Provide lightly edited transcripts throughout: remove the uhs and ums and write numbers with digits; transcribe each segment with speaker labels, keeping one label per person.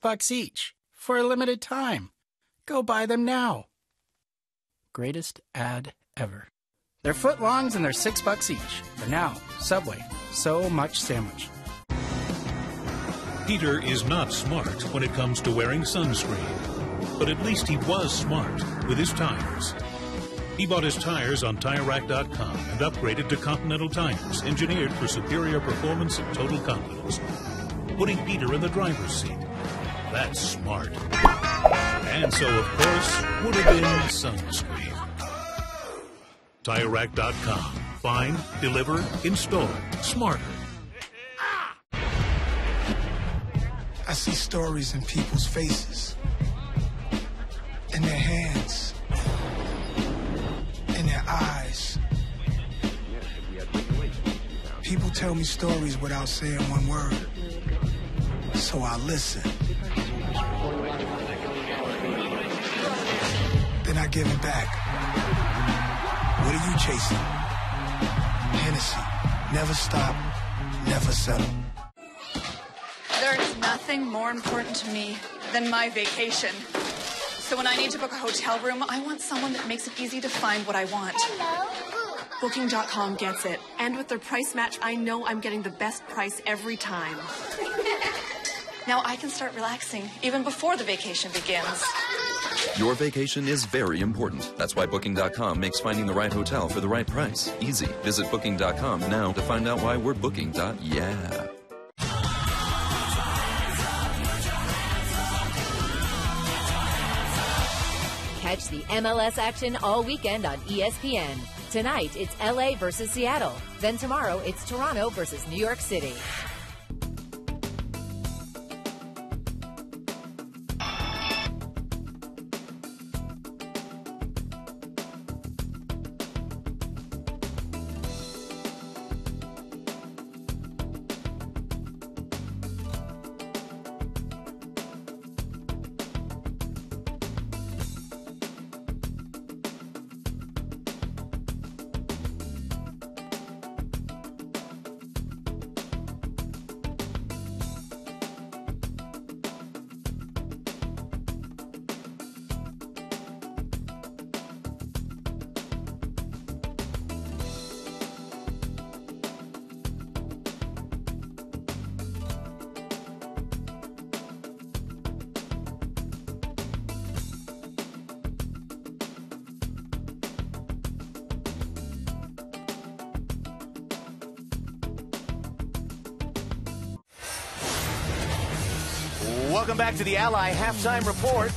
Speaker 1: $6 each for a limited time. Go buy them now. Greatest ad ever. They're footlongs and they're $6 each. For now, Subway. So much sandwich.
Speaker 2: Peter is not smart when it comes to wearing sunscreen. But at least he was smart with his tires. He bought his tires on TireRack.com and upgraded to Continental tires, engineered for superior performance and total confidence, putting Peter in the driver's seat. That's smart. And so, of course, would have been sunscreen. TireRack.com. Find, deliver, install. Smarter.
Speaker 3: I see stories in people's faces, in their hands, in their eyes. People tell me stories without saying one word, so I listen. Then I give it back. What are you chasing? Hennessy. Never stop, never settle.
Speaker 4: There's nothing more important to me than my vacation. So when I need to book a hotel room, I want someone that makes it easy to find what I want.
Speaker 5: Hello. Booking.com gets it. And with their price match, I know I'm getting the best price every time.
Speaker 4: Now I can start relaxing even before the vacation begins.
Speaker 6: Your vacation is very important. That's why Booking.com makes finding the right hotel for the right price easy. Visit Booking.com now to find out why we're Booking.yeah.
Speaker 7: Catch the MLS action all weekend on ESPN. Tonight, it's LA versus Seattle. Then tomorrow, it's Toronto versus New York City.
Speaker 8: Welcome back to the Ally Halftime Report.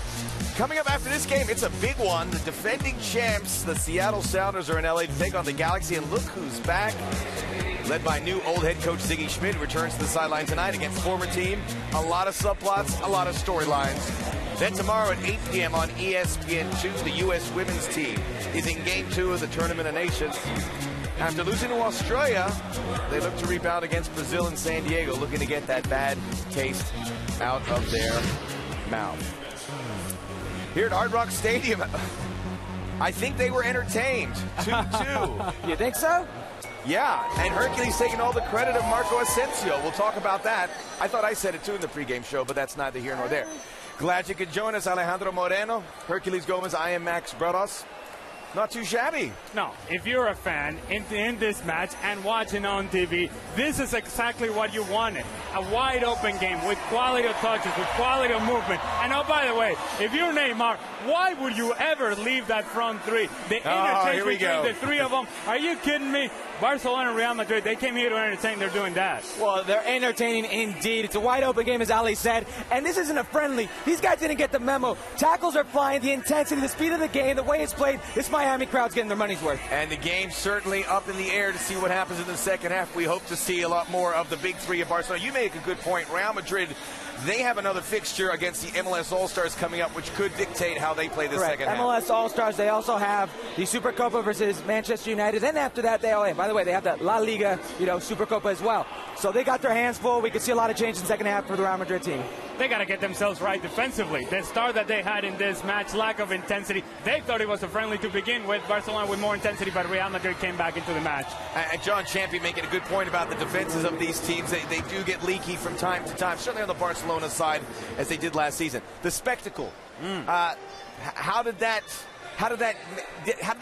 Speaker 8: Coming up after this game, it's a big one. The defending champs, the Seattle Sounders, are in LA to take on the Galaxy, and look who's back. Led by new old head coach Ziggy Schmidt, who returns to the sideline tonight against former team. A lot of subplots, a lot of storylines. Then tomorrow at 8 p.m. on ESPN2, the U.S. women's team is in Game 2 of the Tournament of Nations. After losing to Australia, they look to rebound against Brazil and San Diego, looking to get that bad taste out of their mouth. Here at Hard Rock Stadium, I think they were entertained. 2-2.
Speaker 9: You think so?
Speaker 8: Yeah, and Hercules taking all the credit of Marco Asensio. We'll talk about that. I thought I said it too in the pregame show, but that's neither here nor there. Glad you could join us, Alejandro Moreno, Hercules Gomez. I am Max Brodos. Not too shabby.
Speaker 10: No, if you're a fan in this match and watching on TV, this is exactly what you wanted. A wide open game with quality of touches, with quality of movement. And oh, by the way, if you're Neymar, why would you ever leave that front three? The interchange between the three of them. Are you kidding me? Barcelona and Real Madrid, they came here to entertain. They're doing that.
Speaker 9: Well, they're entertaining indeed. It's a wide open game, as Ali said. And this isn't a friendly. These guys didn't get the memo. Tackles are flying. The intensity, the speed of the game, the way it's played, this Miami crowd's getting their money's worth.
Speaker 8: And the game's certainly up in the air to see what happens in the second half. We hope to see a lot more of the big three of Barcelona. You make a good point. Real Madrid, they have another fixture against the MLS All-Stars coming up, which could dictate how they play the second half.
Speaker 9: MLS All-Stars, they also have the Supercopa versus Manchester United. And after that, by the way, they have the La Liga, Supercopa as well. So they got their hands full. We could see a lot of change in the second half for the Real Madrid team.
Speaker 10: they got to get themselves right defensively. The start that they had in this match, lack of intensity. They thought it was a friendly to begin with. Barcelona with more intensity, but Real Madrid came back into the match.
Speaker 8: And John Champion making a good point about the defenses of these teams. They do get leaky from time to time, certainly on the Barcelona side, as they did last season. The spectacle. How did that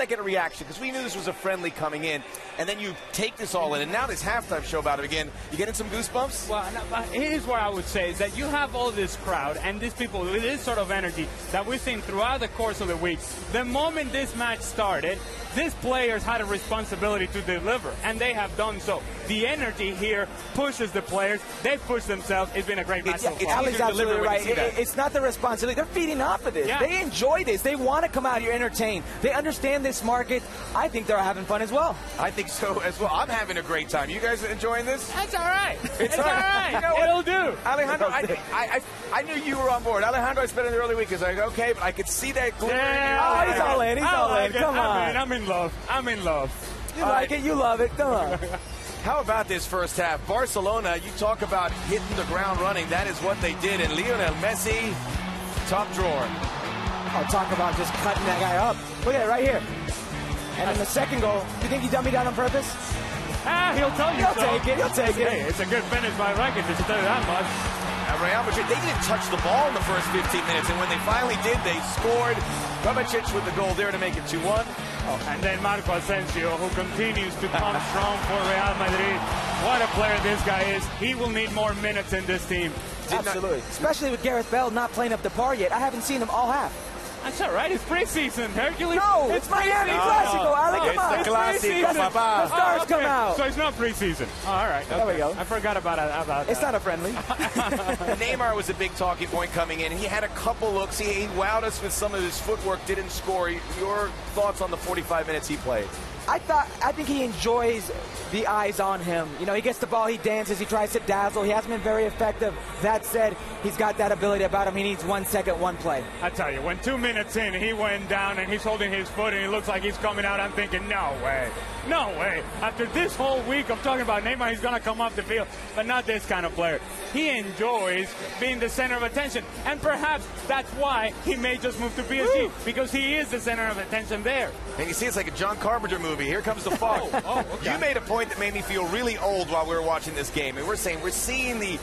Speaker 8: get a reaction? Because we knew this was a friendly coming in, and then you take this all in, and now this halftime show about it again. You getting some goosebumps?
Speaker 10: Well, here's what I would say is that you have all this crowd and these people with this sort of energy that we've seen throughout the course of the week. The moment this match started, these players had a responsibility to deliver, and they have done so. The energy here pushes the players. They push themselves. It's been a great match so far.
Speaker 9: Ali's absolutely right. It's not the responsibility. They're feeding off of this.
Speaker 10: Yeah.
Speaker 9: They enjoy this. They want to come out here entertained. They understand this market. I think they're having fun as well.
Speaker 8: I think so as well. I'm having a great time. You guys enjoying this?
Speaker 10: That's all right.
Speaker 8: It's all right. You know what?
Speaker 10: It'll do.
Speaker 8: Alejandro, I knew you were on board. Alejandro, I spent in the early week. I was like, okay, but I could see that glitter in your eye.
Speaker 9: Oh, he's all in. He's all in. Come on.
Speaker 10: I'm in love. I'm in love.
Speaker 9: You like it. You love it. Come on.
Speaker 8: How about this first half? Barcelona, you talk about hitting the ground running. That is what they did. And Lionel Messi, top drawer.
Speaker 9: Oh, talk about just cutting that guy up. Look at it right here. And in the second goal, you think he dumped me down on purpose?
Speaker 10: He'll tell you
Speaker 9: He'll take it. He'll take it.
Speaker 10: Hey, it's a good finish by Rakitic, to tell you that much.
Speaker 8: Real Madrid, they didn't touch the ball in the first 15 minutes, and when they finally did, they scored. Kovacic with the goal there to make it 2-1.
Speaker 10: And then Marco Asensio, who continues to come strong for Real Madrid. What a player this guy is. He will need more minutes in this team.
Speaker 9: Absolutely. Especially with Gareth Bale not playing up to par yet. I haven't seen him all half.
Speaker 10: That's all right. It's preseason. Hercules.
Speaker 9: No, it's Miami Classico, Ale. Come on.
Speaker 8: It's the Classico,
Speaker 9: the stars come out.
Speaker 10: So it's not preseason. Oh, all right.
Speaker 9: There we go.
Speaker 10: I forgot about that.
Speaker 9: It's not a friendly.
Speaker 8: Neymar was a big talking point coming in. He had a couple looks. He wowed us with some of his footwork, didn't score. Your thoughts on the 45 minutes he played?
Speaker 9: I think he enjoys the eyes on him. You know, he gets the ball, he dances, he tries to dazzle. He hasn't been very effective. That said, he's got that ability about him. He needs 1 second, one play.
Speaker 10: I tell you, when 2 minutes in, he went down and he's holding his foot and he looks like he's coming out, I'm thinking, no way. No way. After this whole week of talking about Neymar, he's going to come off the field, but not this kind of player. He enjoys being the center of attention, and perhaps that's why he may just move to PSG, because he is the center of attention there.
Speaker 8: And you see, it's like a John Carpenter movie. Here comes the fog. Okay. You made a point that made me feel really old while we were watching this game, and we're seeing the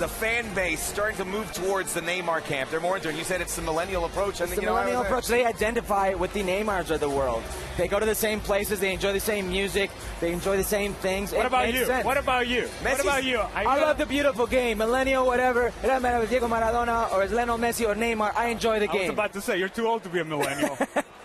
Speaker 8: fan base starting to move towards the Neymar camp. They're more into it. You said it's the millennial approach.
Speaker 9: It's the millennial approach. They identify it with the Neymars of the world. They go to the same places. They enjoy the same music. They enjoy the same things.
Speaker 10: What about you?
Speaker 9: Sense.
Speaker 10: What about you? What about you?
Speaker 9: I love the beautiful game. Millennial, whatever. It doesn't matter if it's Diego Maradona or it's Lionel Messi or Neymar. I enjoy the game.
Speaker 10: I was about to say, you're too old to be a millennial.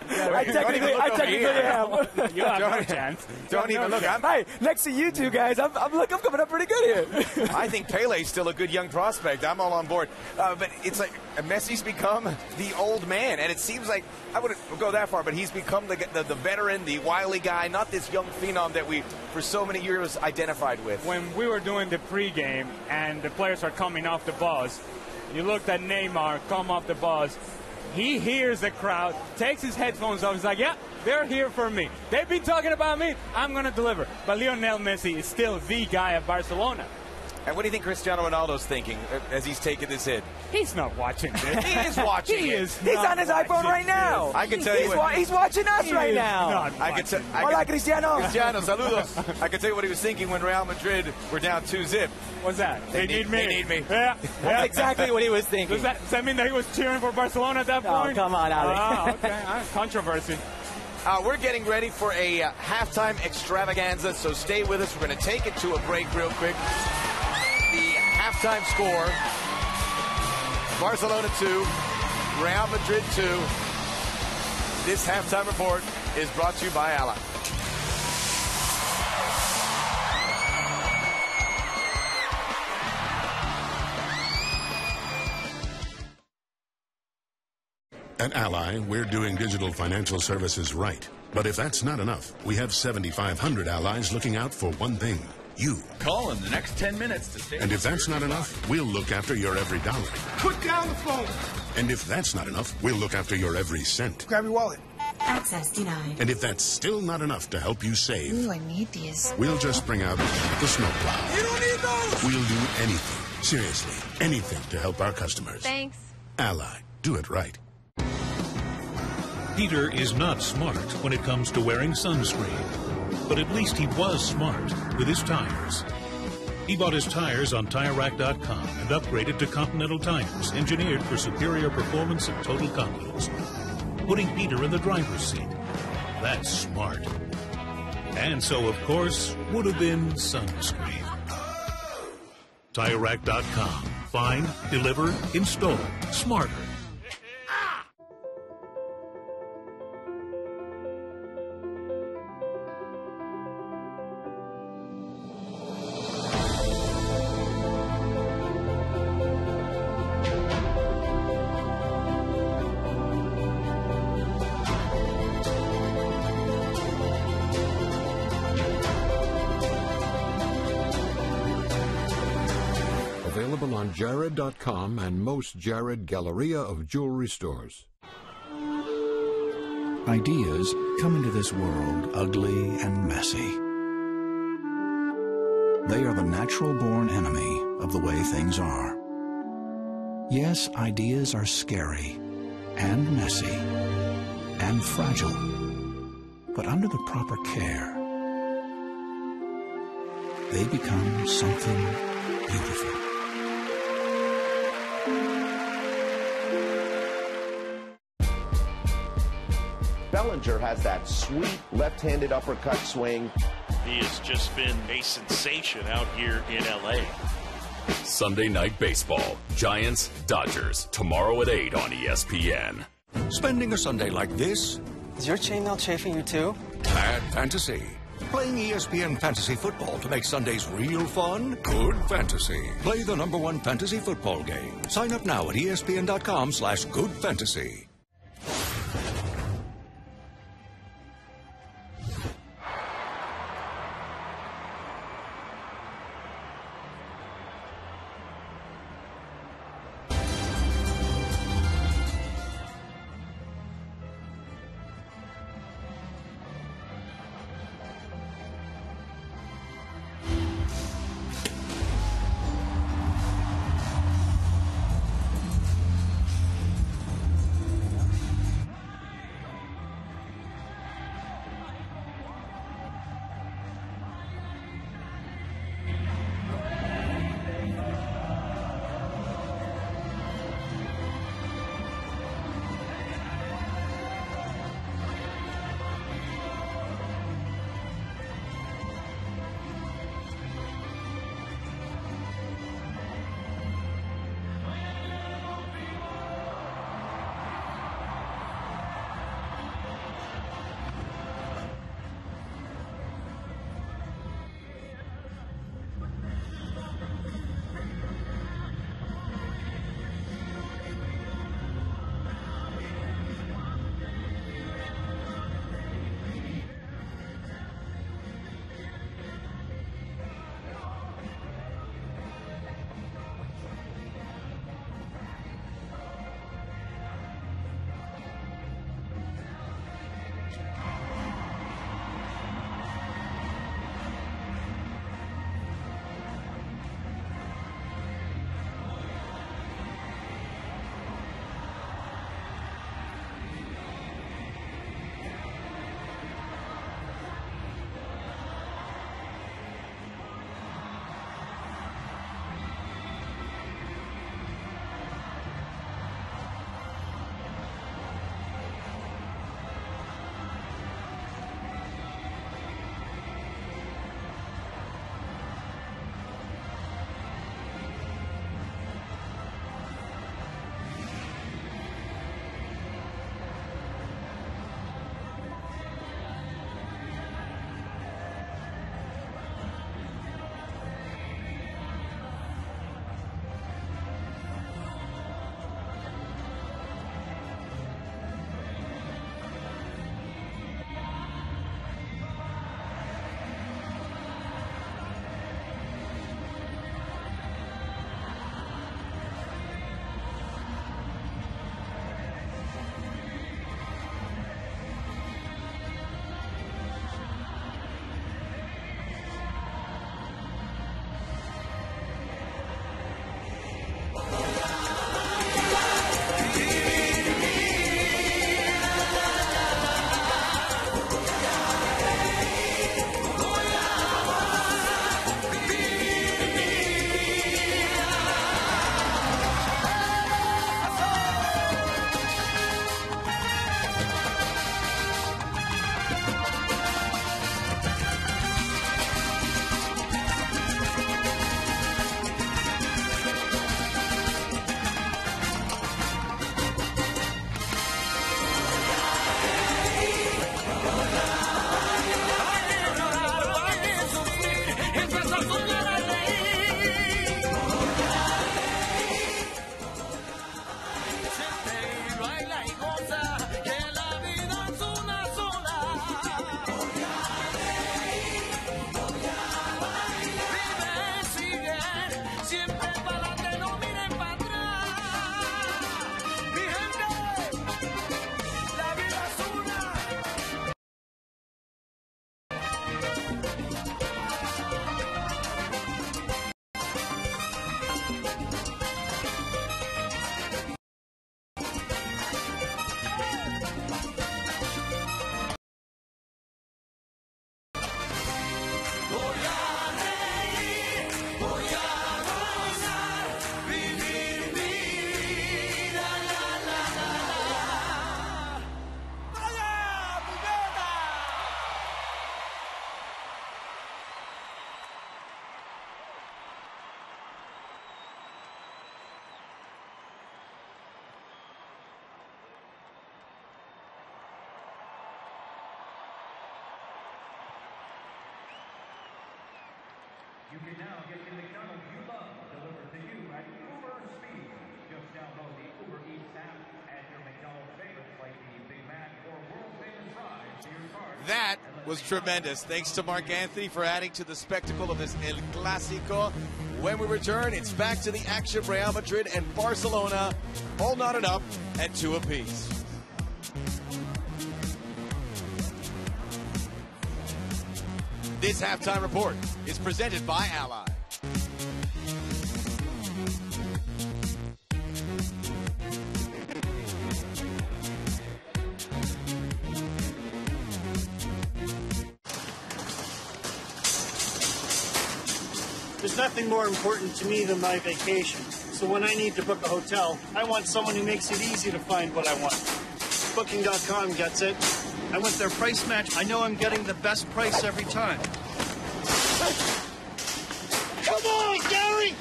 Speaker 9: I technically am.
Speaker 10: You have no chance.
Speaker 8: Don't even look.
Speaker 9: Hey, next to you two guys, I'm coming up pretty good here.
Speaker 8: I think Pele's still a good young prospect. I'm all on board. But it's like Messi's become the old man, and it seems like, I wouldn't go that far, but he's become the veteran, the wily guy, not this young phenom that we, for so many years, identified with.
Speaker 10: When we were doing the pregame and the players are coming off the bus, you looked at Neymar come off the bus. He hears the crowd, takes his headphones off. He's like, yeah, they're here for me. They've been talking about me. I'm going to deliver. But Lionel Messi is still the guy at Barcelona.
Speaker 8: And what do you think Cristiano Ronaldo's thinking as he's taking this in?
Speaker 10: He's not watching this.
Speaker 8: He is watching
Speaker 10: He
Speaker 8: it.
Speaker 10: is.
Speaker 9: He's on his iPhone right now.
Speaker 8: I can tell you
Speaker 9: he's watching us right now.
Speaker 8: Hola,
Speaker 9: Cristiano.
Speaker 8: Cristiano, saludos. I can tell you what he was thinking when Real Madrid were down 2-0.
Speaker 10: What's that? They need me.
Speaker 8: They need me.
Speaker 10: Yeah.
Speaker 9: That's exactly what he was thinking.
Speaker 10: Does that mean that he was cheering for Barcelona at that point?
Speaker 9: Oh, come on, Alex.
Speaker 10: Oh, okay. Controversy.
Speaker 8: We're getting ready for a halftime extravaganza, so stay with us. We're going to take it to a break real quick. The halftime score, Barcelona 2, Real Madrid 2. This halftime report is brought to you by Ally.
Speaker 11: At Ally, we're doing digital financial services right. But if that's not enough, we have 7,500 allies looking out for one thing. You.
Speaker 12: Call in the next 10 minutes to stay.
Speaker 11: And if that's not enough, we'll look after your every dollar.
Speaker 3: Put down the phone.
Speaker 11: And if that's not enough, we'll look after your every cent.
Speaker 3: Grab your wallet.
Speaker 13: Access denied.
Speaker 11: And if that's still not enough to help you save,
Speaker 13: Ooh, I need these.
Speaker 11: we'll just bring out the snowplow.
Speaker 3: You don't need those.
Speaker 11: We'll do anything Seriously, anything to help our customers.
Speaker 5: Thanks.
Speaker 11: Ally, do it right.
Speaker 2: Peter is not smart when it comes to wearing sunscreen, but at least he was smart with his tires. He bought his tires on TireRack.com and upgraded to Continental tires, engineered for superior performance and total confidence, putting Peter in the driver's seat. That's smart. And so, of course, would have been sunscreen. TireRack.com. Find, deliver, install. Smarter.
Speaker 13: Available on Jared.com and most Jared Galleria of jewelry stores.
Speaker 14: Ideas come into this world ugly and messy. They are the natural-born enemy of the way things are. Yes, ideas are scary and messy and fragile, but under the proper care, they become something beautiful.
Speaker 15: Bellinger has that sweet left-handed uppercut swing.
Speaker 16: He has just been a sensation out here in L.A.
Speaker 17: Sunday Night Baseball. Giants, Dodgers. Tomorrow at 8 on ESPN.
Speaker 18: Spending a Sunday like this?
Speaker 9: Is your chainmail chafing you too?
Speaker 18: Bad fantasy. Playing ESPN Fantasy Football to make Sundays real fun? Good fantasy. Play the #1 fantasy football game. Sign up now at ESPN.com/goodfantasy.
Speaker 19: You can now get the McDonald's you love delivered to you at Uber Speed. Just download the Uber Eats app, add your McDonald's favorites like the Big Mac or world-famous fries to your cart.
Speaker 8: That was tremendous. Thanks to Mark Anthony for adding to the spectacle of this El Clásico. When we return, it's back to the action. Real Madrid and Barcelona all knotted up at 2 apiece. This halftime report is presented by Ally.
Speaker 20: There's nothing more important to me than my vacation. So when I need to book a hotel, I want someone who makes it easy to find what I want. Booking.com gets it. And with their price match, I know I'm getting the best price every time. Come on, Gary!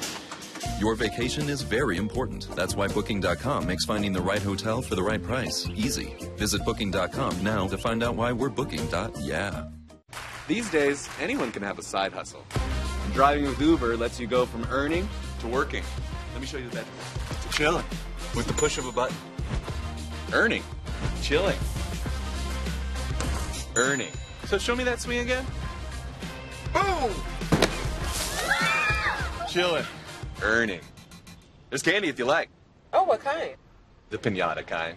Speaker 6: Your vacation is very important. That's why Booking.com makes finding the right hotel for the right price easy. Visit Booking.com now to find out why we're Booking.yeah.
Speaker 21: These days, anyone can have a side hustle. And driving with Uber lets you go from earning to working. Let me show you the bed. To chilling. With the push of a button. Earning. Chilling. Earning. So show me that swing again. Boom! Chilling. Earning. There's candy if you like.
Speaker 22: Oh, what kind?
Speaker 21: The piñata kind.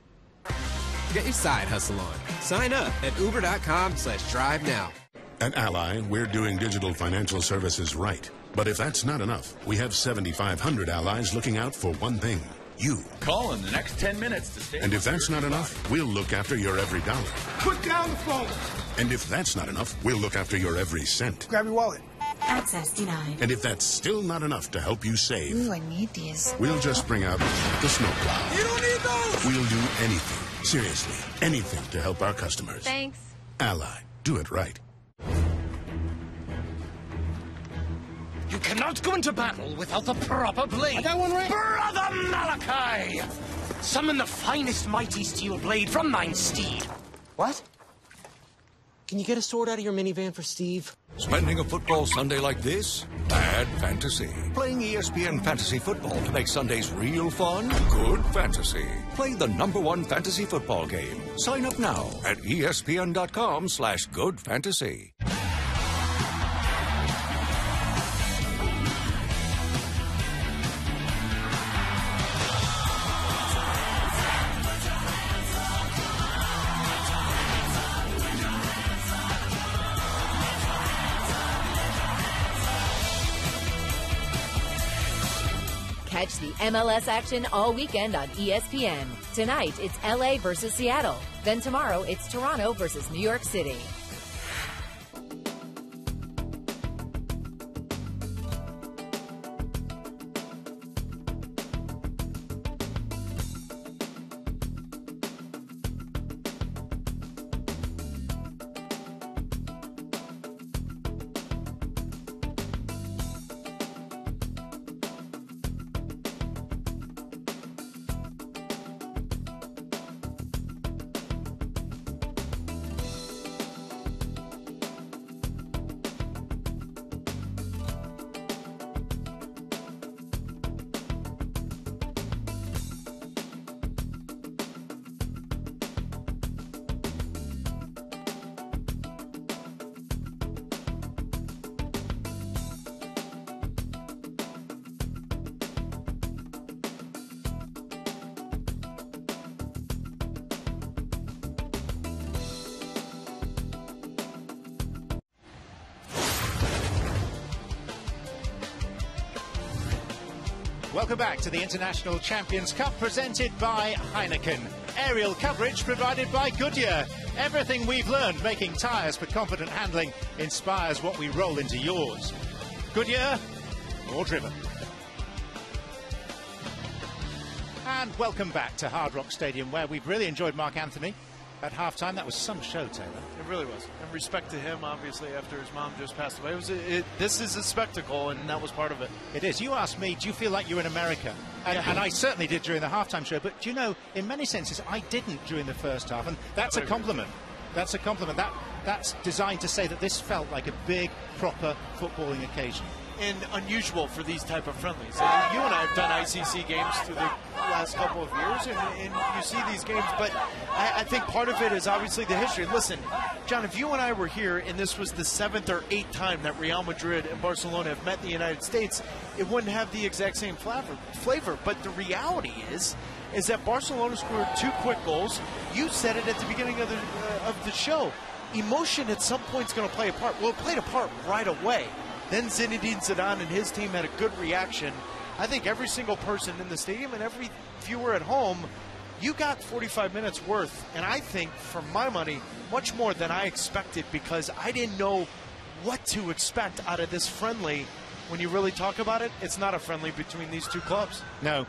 Speaker 23: Get your side hustle on. Sign up at uber.com/drive now.
Speaker 11: At Ally, we're doing digital financial services right. But if that's not enough, we have 7,500 allies looking out for one thing. You.
Speaker 12: Call in the next 10 minutes to stay.
Speaker 11: And if that's not enough, we'll look after your every dollar.
Speaker 3: Put down the phone.
Speaker 11: And if that's not enough, we'll look after your every cent.
Speaker 3: Grab your wallet.
Speaker 24: Access denied.
Speaker 11: And if that's still not enough to help you save,
Speaker 24: Ooh, I need these.
Speaker 11: we'll just bring out the snowplow.
Speaker 3: You don't need those!
Speaker 11: We'll do anything, seriously, anything to help our customers.
Speaker 24: Thanks.
Speaker 11: Ally, do it right.
Speaker 25: You cannot go into battle without the proper blade.
Speaker 3: I got one right.
Speaker 25: Brother Malachi! Summon the finest mighty steel blade from thine steed.
Speaker 9: What? Can you get a sword out of your minivan for Steve?
Speaker 18: Spending a football Sunday like this? Bad fantasy. Playing ESPN Fantasy Football to make Sundays real fun? Good fantasy. Play the #1 fantasy football game. Sign up now at espn.com/goodfantasy.
Speaker 7: Catch the MLS action all weekend on ESPN. Tonight, it's LA versus Seattle. Then tomorrow, it's Toronto versus New York City.
Speaker 26: Welcome back to the International Champions Cup presented by Heineken. Aerial coverage provided by Goodyear. Everything we've learned making tyres for confident handling inspires what we roll into yours. Goodyear, more driven. And welcome back to Hard Rock Stadium, where we've really enjoyed Mark Anthony at halftime. That was some show, Taylor.
Speaker 27: It really was. And respect to him, obviously, after his mom just passed away. This is a spectacle, and that was part of it.
Speaker 26: It is. You asked me, do you feel like you're in America? And I certainly did during the halftime show. But, do you know, in many senses, I didn't during the first half. And that's a compliment. That's a compliment. That's designed to say that this felt like a big, proper footballing occasion.
Speaker 27: and unusual for these type of friendlies. And you and I have done ICC games through the last couple of years, and you see these games, but I think part of it is obviously the history. Listen, John, if you and I were here and this was the 7th or 8th time that Real Madrid and Barcelona have met in the United States, it wouldn't have the exact same flavor. But the reality is that Barcelona scored 2 quick goals. You said it at the beginning of the show. Emotion at some point is going to play a part. Well, it played a part right away. Then Zinedine Zidane and his team had a good reaction. I think every single person in the stadium and every viewer at home, you got 45 minutes worth. And I think, for my money, much more than I expected, because I didn't know what to expect out of this friendly. When you really talk about it, it's not a friendly between these two clubs.
Speaker 26: No.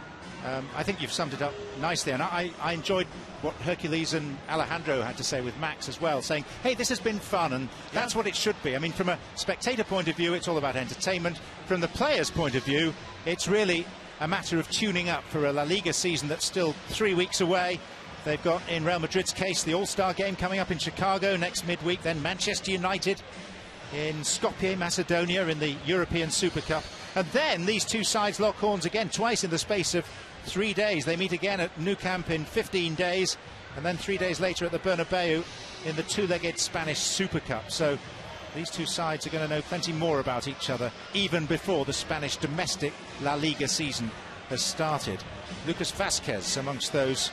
Speaker 26: I think you've summed it up nicely, and I enjoyed what Hercules and Alejandro had to say with Max as well, saying, hey, this has been fun, and that's what it should be. I mean, from a spectator point of view, it's all about entertainment. From the players' point of view, it's really a matter of tuning up for a La Liga season that's still 3 weeks away. They've got, in Real Madrid's case, the All-Star game coming up in Chicago next midweek, then Manchester United in Skopje, Macedonia, in the European Super Cup. And then these two sides lock horns again twice in the space of 3 days. They meet again at Nou Camp in 15 days, and then 3 days later at the Bernabeu in the two-legged Spanish Super Cup. So these two sides are going to know plenty more about each other even before the Spanish domestic La Liga season has started. Lucas Vázquez amongst those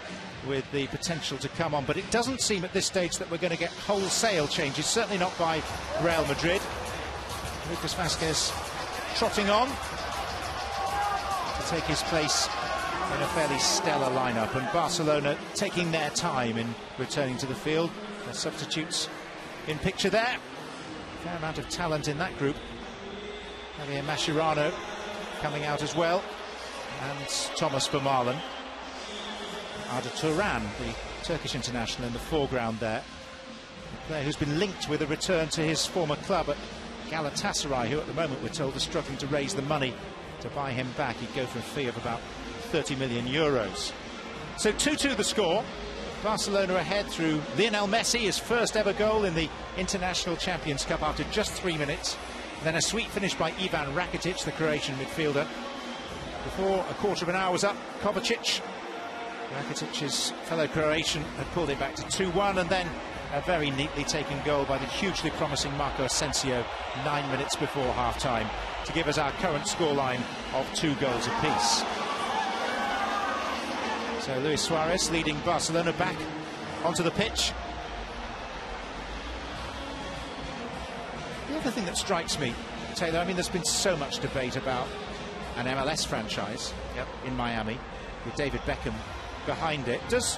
Speaker 26: with the potential to come on, but it doesn't seem at this stage that we're going to get wholesale changes, certainly not by Real Madrid. Lucas Vázquez trotting on to take his place in a fairly stellar lineup, and Barcelona taking their time in returning to the field. The substitutes in picture there. Fair amount of talent in that group. Javier Mascherano coming out as well, and Thomas Vermaelen. Arda Turan, the Turkish international, in the foreground there. A player who's been linked with a return to his former club at Galatasaray, who at the moment we're told is struggling to raise the money to buy him back. He'd go for a fee of about 30 million euros. So 2-2 the score. Barcelona ahead through Lionel Messi, his first ever goal in the International Champions Cup after just 3 minutes. Then a sweet finish by Ivan Rakitic, the Croatian midfielder. Before a quarter of an hour was up, Kovacic, Rakitic's fellow Croatian, had pulled it back to 2-1, and then a very neatly taken goal by the hugely promising Marco Asensio 9 minutes before half-time to give us our current scoreline of 2 goals apiece. So Luis Suarez leading Barcelona back onto the pitch. The other thing that strikes me, Taylor, I mean, there's been so much debate about an MLS franchise in Miami with David Beckham behind it. Does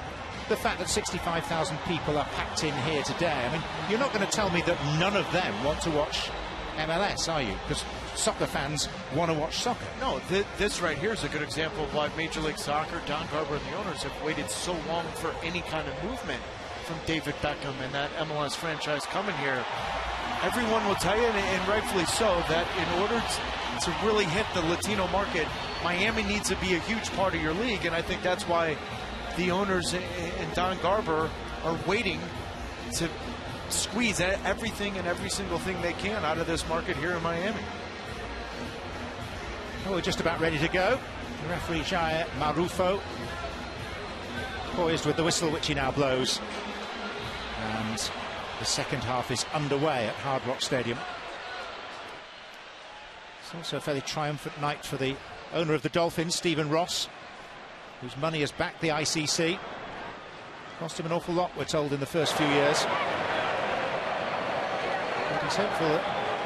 Speaker 26: the fact that 65,000 people are packed in here today, I mean, you're not going to tell me that none of them want to watch MLS, are you? Because soccer fans want to watch soccer.
Speaker 27: No, this right here is a good example of why Major League Soccer, Don Garber and the owners have waited so long for any kind of movement from David Beckham and that MLS franchise coming here. Everyone will tell you, and rightfully so, that in order to really hit the Latino market, Miami needs to be a huge part of your league, and I think that's why the owners and Don Garber are waiting to squeeze everything and every single thing they can out of this market here in Miami.
Speaker 26: Well, we're just about ready to go. The referee Jair Marufo poised with the whistle, which he now blows, and the second half is underway at Hard Rock Stadium. It's also a fairly triumphant night for the owner of the Dolphins, Stephen Ross, whose money has backed the ICC. Cost him an awful lot, we're told, in the first few years. But he's hopeful that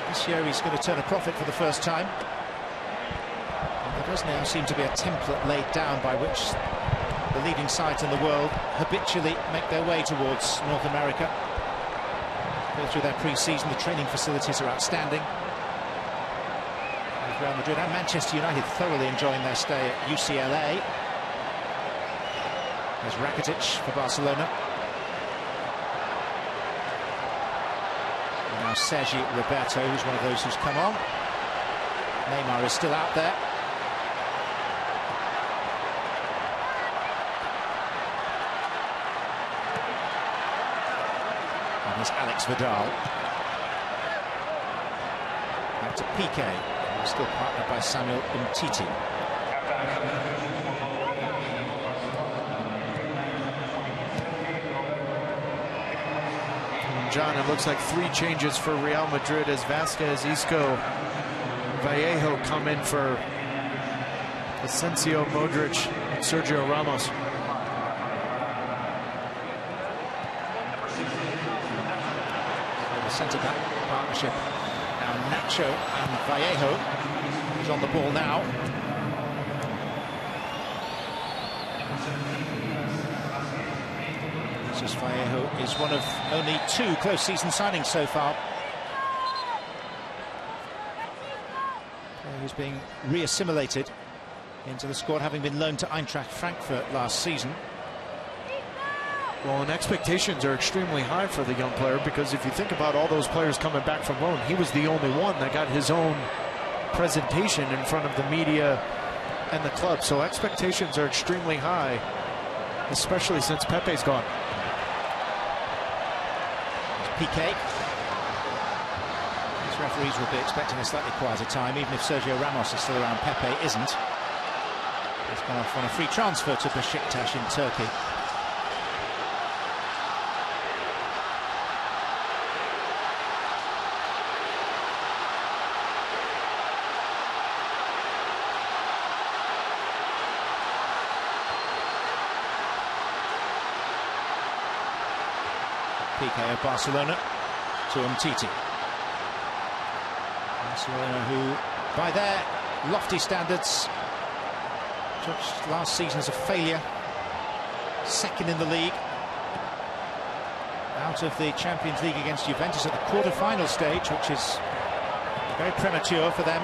Speaker 26: this year he's going to turn a profit for the first time. And there does now seem to be a template laid down by which the leading sides in the world habitually make their way towards North America. Go through their pre-season, the training facilities are outstanding. With Real Madrid and Manchester United thoroughly enjoying their stay at UCLA. There's Rakitic for Barcelona. And now Sergi Roberto, who's one of those who's come on. Neymar is still out there. And there's Alex Vidal. Back to Piqué. Still partnered by Samuel Umtiti.
Speaker 27: John, it looks like 3 changes for Real Madrid as Vasquez, Isco, Vallejo come in for Asensio, Modric, and Sergio Ramos.
Speaker 26: The centre-back partnership. Now Nacho and Vallejo. He's on the ball now. Jesus Vallejo is one of only 2 close season signings so far. He's being re-assimilated into the squad, having been loaned to Eintracht Frankfurt last season.
Speaker 27: Well, and expectations are extremely high for the young player, because if you think about all those players coming back from loan, he was the only one that got his own presentation in front of the media and the club. So expectations are extremely high, especially since Pepe's gone.
Speaker 26: Piqué. These referees will be expecting a slightly quieter time, even if Sergio Ramos is still around. Pepe isn't. He's gone off on a free transfer to Besiktas in Turkey. Piqué of Barcelona to Umtiti. Barcelona, who, by their lofty standards, judged last season as a failure. Second in the league. Out of the Champions League against Juventus at the quarter-final stage, which is very premature for them.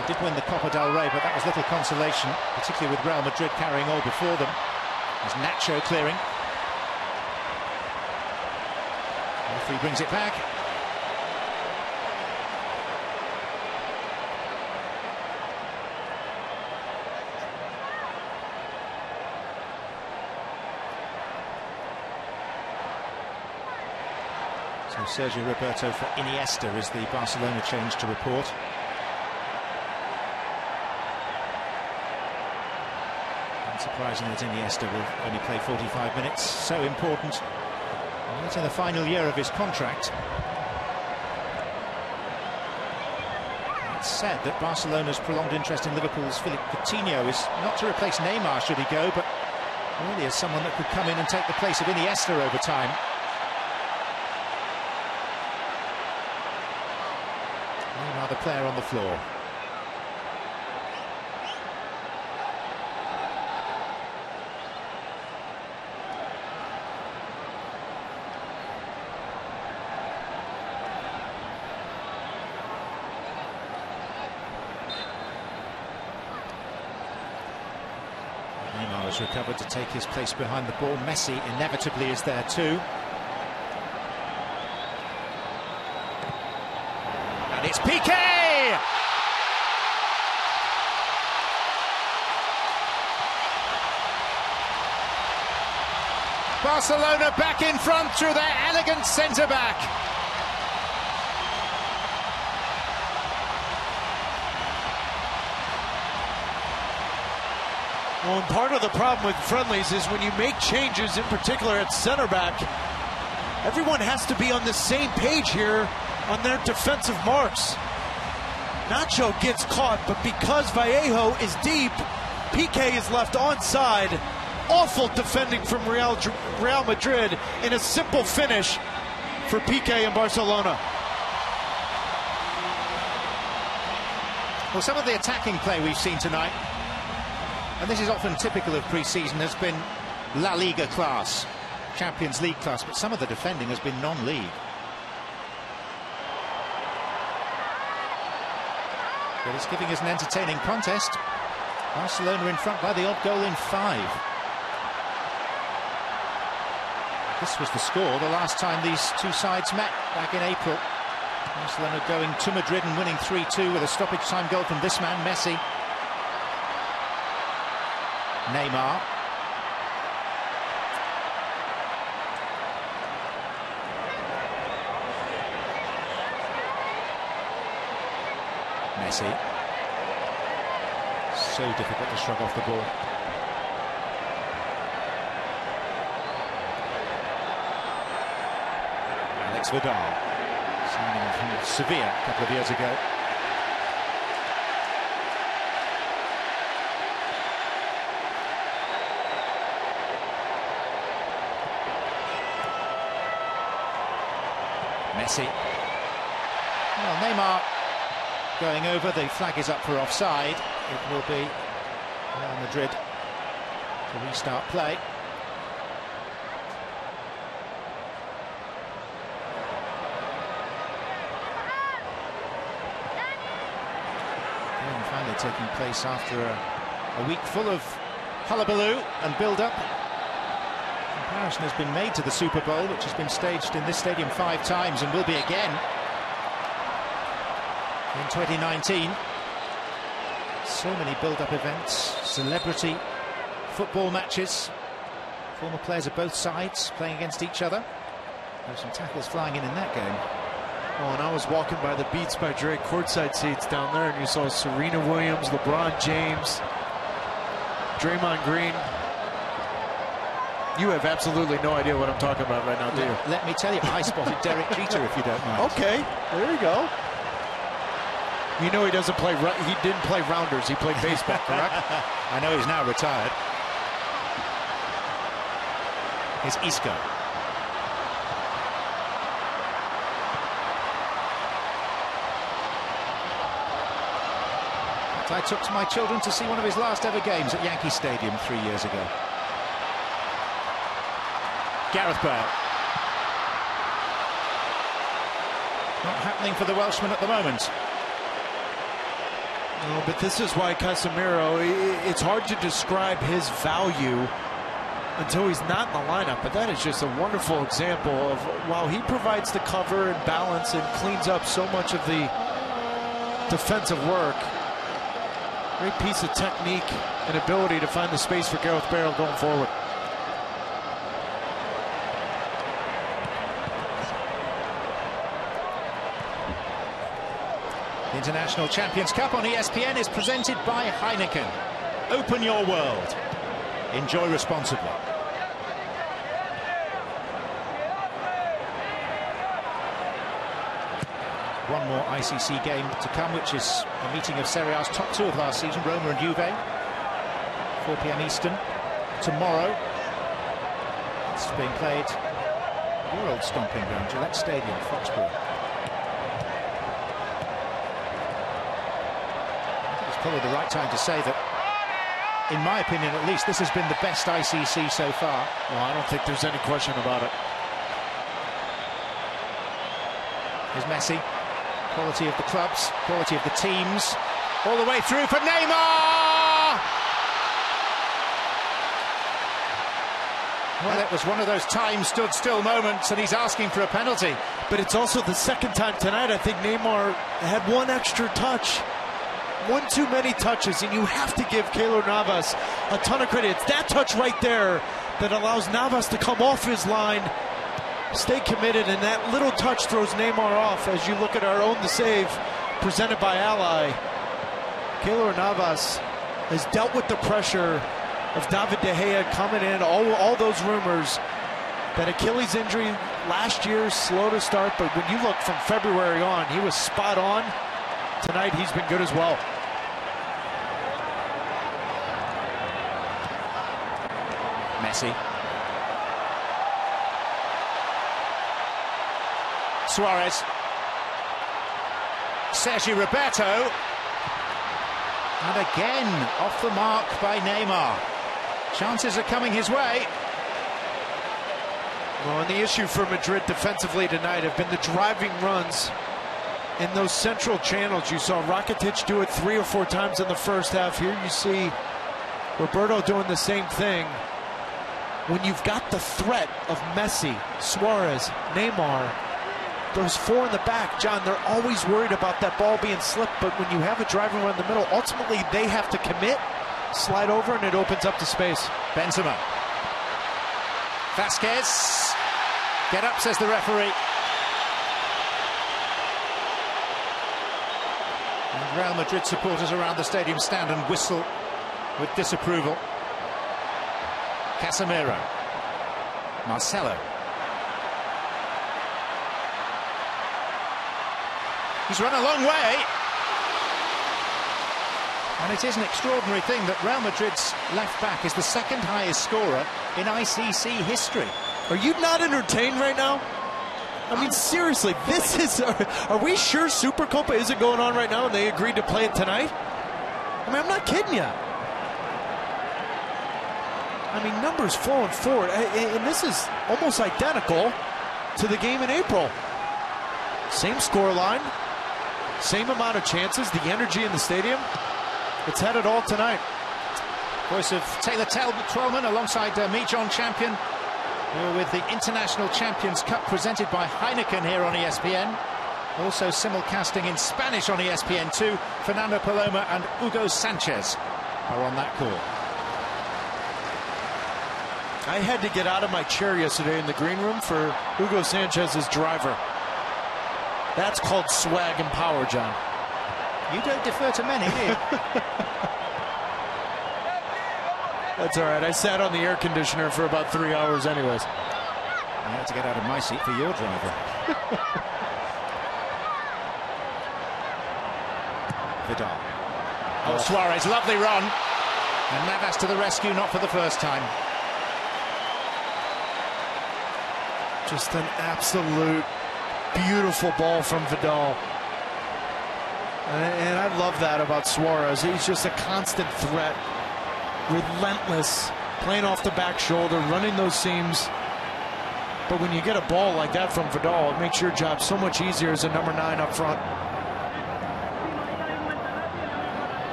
Speaker 26: They did win the Copa del Rey, but that was little consolation, particularly with Real Madrid carrying all before them. There's Nacho clearing. Referee brings it back. So Sergio Roberto for Iniesta is the Barcelona change to report. Unsurprising that Iniesta will only play 45 minutes. So important. He's in the final year of his contract. It's said that Barcelona's prolonged interest in Liverpool's Philippe Coutinho is not to replace Neymar should he go, but really as someone that could come in and take the place of Iniesta over time. Neymar the player on the floor. Neymar has recovered to take his place behind the ball. Messi inevitably is there too. And it's Piqué! Barcelona back in front through their elegant centre-back.
Speaker 27: Well, and part of the problem with friendlies is when you make changes, in particular at center back, everyone has to be on the same page here on their defensive marks. Nacho gets caught, but because Vallejo is deep, Piqué is left onside. Awful defending from Real Madrid in a simple finish for Piqué in Barcelona.
Speaker 26: Well, some of the attacking play we've seen tonight, and this is often typical of pre-season, has been La Liga class, Champions League class, but some of the defending has been non-league. But it's giving us an entertaining contest. Barcelona in front by the odd goal in 5. This was the score the last time these two sides met back in April. Barcelona going to Madrid and winning 3-2 with a stoppage time goal from this man, Messi. Neymar. Messi. So difficult to shrug off the ball. Alex Vidal, signing from Sevilla a couple of years ago. Messi. Well, Neymar going over. The flag is up for offside. It will be Real Madrid to restart play. And finally taking place after a week full of hullabaloo and build-up. Comparison has been made to the Super Bowl, which has been staged in this stadium 5 times and will be again in 2019. So many build-up events, celebrity football matches, former players of both sides playing against each other. There's some tackles flying in that game.
Speaker 27: Oh, and I was walking by the Beats by Dre courtside seats down there, and you saw Serena Williams, LeBron James, Draymond Green. You have absolutely no idea what I'm talking about right now, do you?
Speaker 26: Let me tell you, I spotted Derek Jeter, if you don't mind.
Speaker 27: Okay, there you go. You know he doesn't play. He didn't play rounders. He played baseball, correct?
Speaker 26: I know he's now retired. Here's Isco. I took my children to see one of his last ever games at Yankee Stadium 3 years ago. Gareth Bale. Not happening for the Welshman at the moment.
Speaker 27: No, but this is why Casemiro, it's hard to describe his value until he's not in the lineup. But that is just a wonderful example of, while he provides the cover and balance and cleans up so much of the defensive work, great piece of technique and ability to find the space for Gareth Bale going forward.
Speaker 26: The International Champions Cup on ESPN is presented by Heineken. Open your world. Enjoy responsibly. One more ICC game to come, which is a meeting of Serie A's top 2 of last season, Roma and Juve. 4 p.m. Eastern tomorrow. It's being played at your old stomping ground, Gillette Stadium, Foxborough. Probably the right time to say that, in my opinion at least, this has been the best ICC so far.
Speaker 27: Well, I don't think there's any question about it.
Speaker 26: Here's Messi. Quality of the clubs, quality of the teams. All the way through for Neymar! Well, it was one of those time stood still moments, and he's asking for a penalty.
Speaker 27: But it's also the second time tonight I think Neymar had one extra touch. One too many touches, and you have to give Keylor Navas a ton of credit. It's that touch right there that allows Navas to come off his line, stay committed, and that little touch throws Neymar off as you look at our Own the Save presented by Ally. Keylor Navas has dealt with the pressure of David De Gea coming in, all those rumors. That Achilles injury last year, slow to start, but when you look from February on, he was spot on. Tonight, he's been good as well.
Speaker 26: Messi. Suarez. Sergi Roberto. And again, off the mark by Neymar. Chances are coming his way.
Speaker 27: Well, and the issue for Madrid defensively tonight have been the driving runs in those central channels. You saw Rakitic do it 3 or 4 times in the first half. Here you see Roberto doing the same thing. When you've got the threat of Messi, Suarez, Neymar, those 4 in the back, John, they're always worried about that ball being slipped, but when you have a driving run in the middle, ultimately they have to commit, slide over, and it opens up the space.
Speaker 26: Benzema. Vasquez. Get up, says the referee. And Real Madrid supporters around the stadium stand and whistle with disapproval. Casemiro. Marcelo. He's run a long way. And it is an extraordinary thing that Real Madrid's left-back is the second highest scorer in ICC history.
Speaker 1: Are you not entertained right now? I mean, seriously, this is... Are we sure Supercopa isn't going on right now and they agreed to play it tonight? I mean, I'm not kidding you. I mean, numbers flowing forward. And this is almost identical to the game in April. Same scoreline, same amount of chances, the energy in the stadium. It's had it all tonight.
Speaker 26: Voice of Taylor Twellman alongside me, John Champion. We're with the International Champions Cup presented by Heineken here on ESPN. Also simulcasting in Spanish on ESPN2. Fernando Paloma and Hugo Sanchez are on that call.
Speaker 1: I had to get out of my chair yesterday in the green room for Hugo Sanchez's driver. That's called swag and power, John.
Speaker 26: You don't defer to many, do you?
Speaker 1: That's all right. I sat on the air conditioner for about 3 hours anyways.
Speaker 26: I had to get out of my seat for your driver. Vidal. Oh, Suarez, lovely run. And Navas to the rescue, not for the first time.
Speaker 1: Just an absolute beautiful ball from Vidal. And I love that about Suarez. He's just a constant threat. Relentless, playing off the back shoulder, running those seams. But when you get a ball like that from Vidal, it makes your job so much easier as a number 9 up front.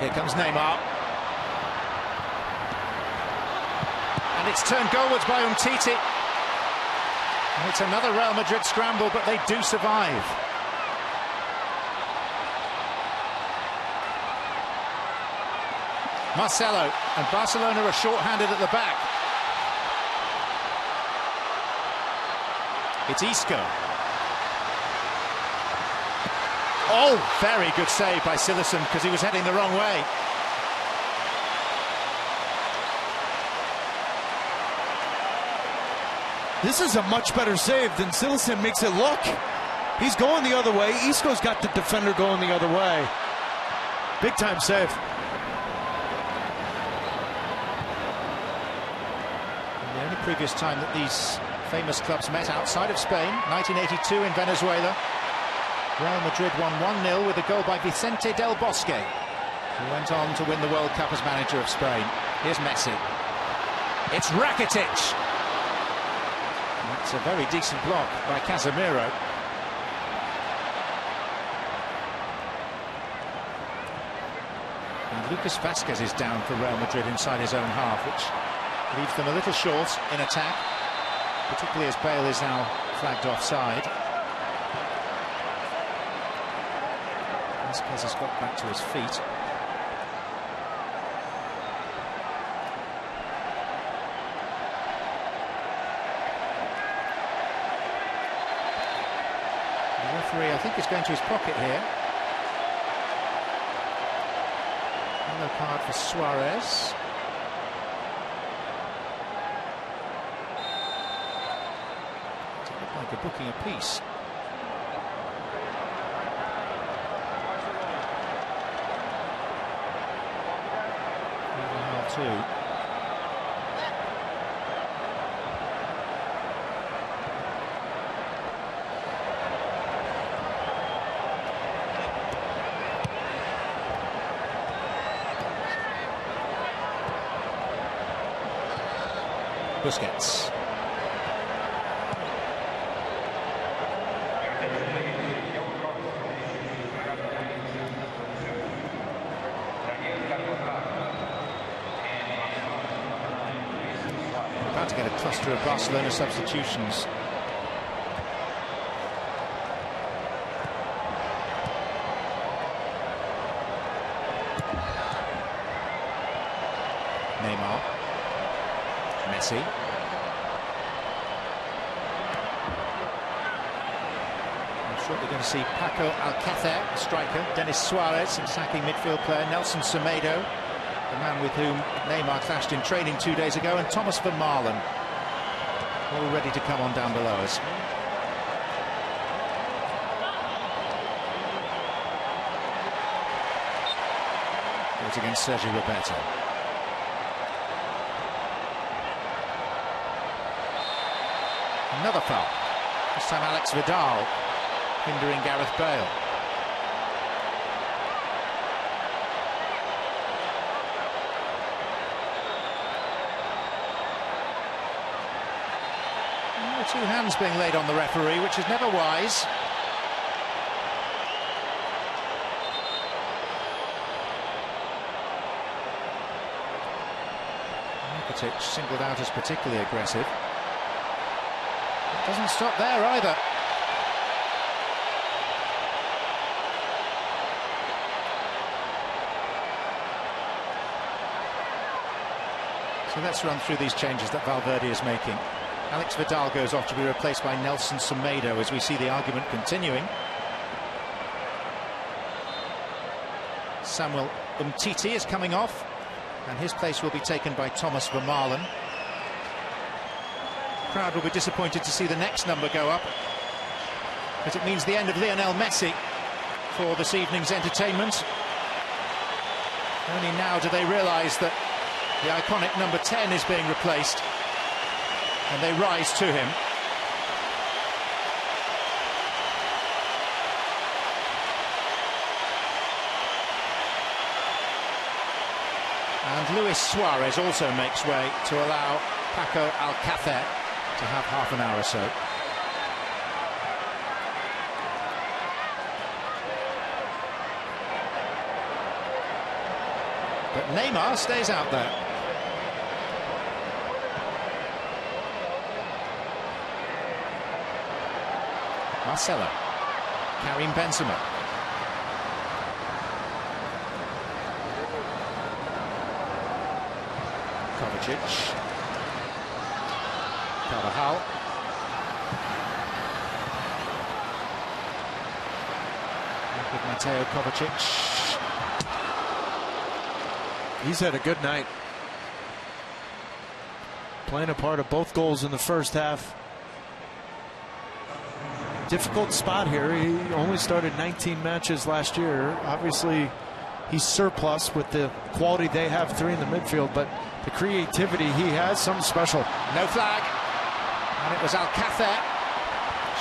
Speaker 26: Here comes Neymar. And it's turned goalwards by Umtiti. And it's another Real Madrid scramble, but they do survive. Marcelo, and Barcelona are short-handed at the back. It's Isco. Oh, very good save by Silerson because he was heading the wrong way.
Speaker 1: This is a much better save than Silerson makes it look. He's going the other way. Isco's got the defender going the other way. Big time save.
Speaker 26: The only previous time that these famous clubs met outside of Spain, 1982 in Venezuela. Real Madrid won 1-0 with a goal by Vicente Del Bosque, who went on to win the World Cup as manager of Spain. Here's Messi. It's Rakitic. That's a very decent block by Casemiro. And Lucas Vazquez is down for Real Madrid inside his own half, which leaves them a little short in attack, particularly as Bale is now flagged offside. Vazquez has got back to his feet. The referee, I think, is going to his pocket here. Yellow card for Suarez. Like a booking apiece. Half 2. Busquets. About to get a cluster of Barcelona substitutions. Neymar. Messi. Shortly going to see Paco Alcácer, striker, Denis Suarez, attacking midfield player, Nelson Semedo, the man with whom Neymar clashed in training 2 days ago, and Thomas Vermaelen, all ready to come on down below us. Goes against Sergio Roberto. Another foul. This time Alex Vidal hindering Gareth Bale. Two hands being laid on the referee, which is never wise. Mirotic singled out as particularly aggressive. It doesn't stop there either. So let's run through these changes that Valverde is making. Alex Vidal goes off to be replaced by Nelson Semedo as we see the argument continuing. Samuel Umtiti is coming off, and his place will be taken by Thomas Vermaelen. The crowd will be disappointed to see the next number go up, as it means the end of Lionel Messi for this evening's entertainment. Only now do they realise that the iconic number 10 is being replaced, and they rise to him. And Luis Suarez also makes way to allow Paco Alcácer to have half an hour or so. But Neymar stays out there. Marcelo, Karim Benzema. Kovacic. Carvajal. With Mateo Kovacic.
Speaker 1: He's had a good night. Playing a part of both goals in the first half. Difficult spot here. He only started 19 matches last year. Obviously, he's surplus with the quality they have, three in the midfield, but the creativity he has, something special.
Speaker 26: No flag. And it was Alcácer.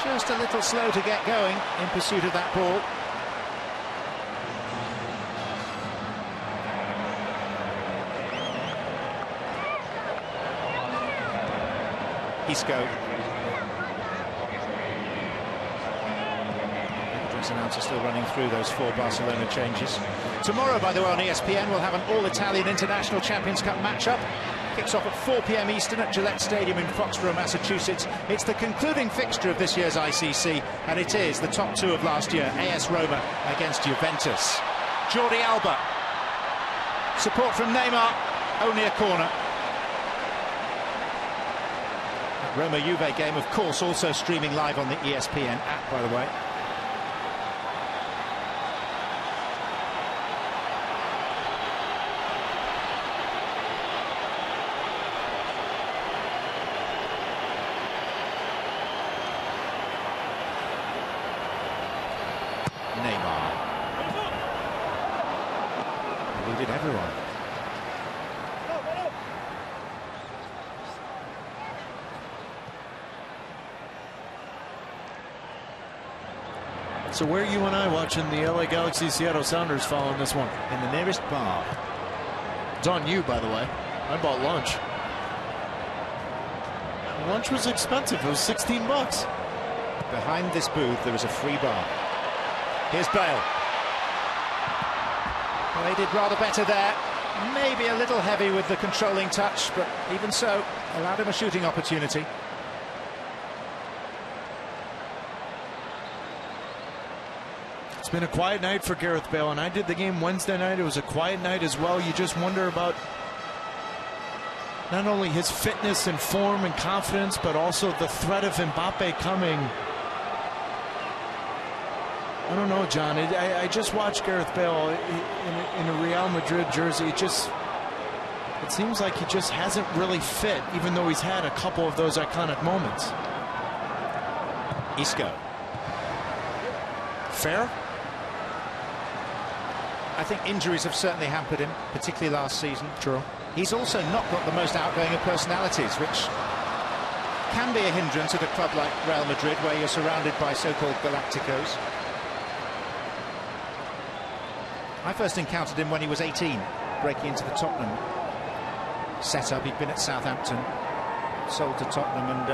Speaker 26: Just a little slow to get going in pursuit of that ball. Isco. Announcer still running through those 4 Barcelona changes. Tomorrow, by the way, on ESPN, we'll have an all-Italian International Champions Cup matchup. Kicks off at 4 p.m. Eastern at Gillette Stadium in Foxborough, Massachusetts. It's the concluding fixture of this year's ICC, and it is the top 2 of last year, AS Roma against Juventus. Jordi Alba. Support from Neymar, only a corner. Roma-Juve game, of course, also streaming live on the ESPN app, by the way. Neymar. Eluded everyone.
Speaker 1: So where are you and I watching the LA Galaxy Seattle Sounders following this one?
Speaker 26: In the nearest bar.
Speaker 1: It's on you, by the way. I bought lunch. Lunch was expensive. It was $16.
Speaker 26: Behind this booth, there is a free bar. Here's Bale. Well, they did rather better there. Maybe a little heavy with the controlling touch, but even so, allowed him a shooting opportunity.
Speaker 1: It's been a quiet night for Gareth Bale, and I did the game Wednesday night. It was a quiet night as well. You just wonder about not only his fitness and form and confidence, but also the threat of Mbappe coming. I don't know, John. I just watched Gareth Bale in a Real Madrid jersey. It seems like he just hasn't really fit, even though he's had a couple of those iconic moments.
Speaker 26: Isco.
Speaker 1: Fair?
Speaker 26: I think injuries have certainly hampered him, particularly last season.
Speaker 1: True.
Speaker 26: He's also not got the most outgoing of personalities, which can be a hindrance at a club like Real Madrid, where you're surrounded by so-called Galacticos. I first encountered him when he was 18, breaking into the Tottenham setup. He'd been at Southampton, sold to Tottenham, and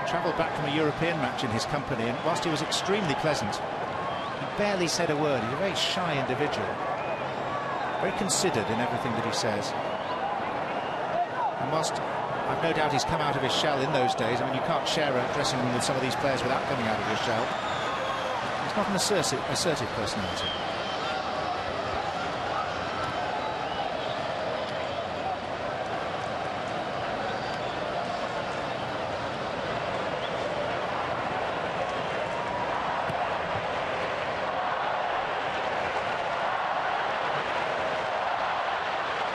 Speaker 26: travelled back from a European match in his company. And whilst he was extremely pleasant, he barely said a word. He's a very shy individual, very considered in everything that he says. And whilst I've no doubt he's come out of his shell in those days, I mean, you can't share a dressing room with some of these players without coming out of your shell. He's not an assertive personality.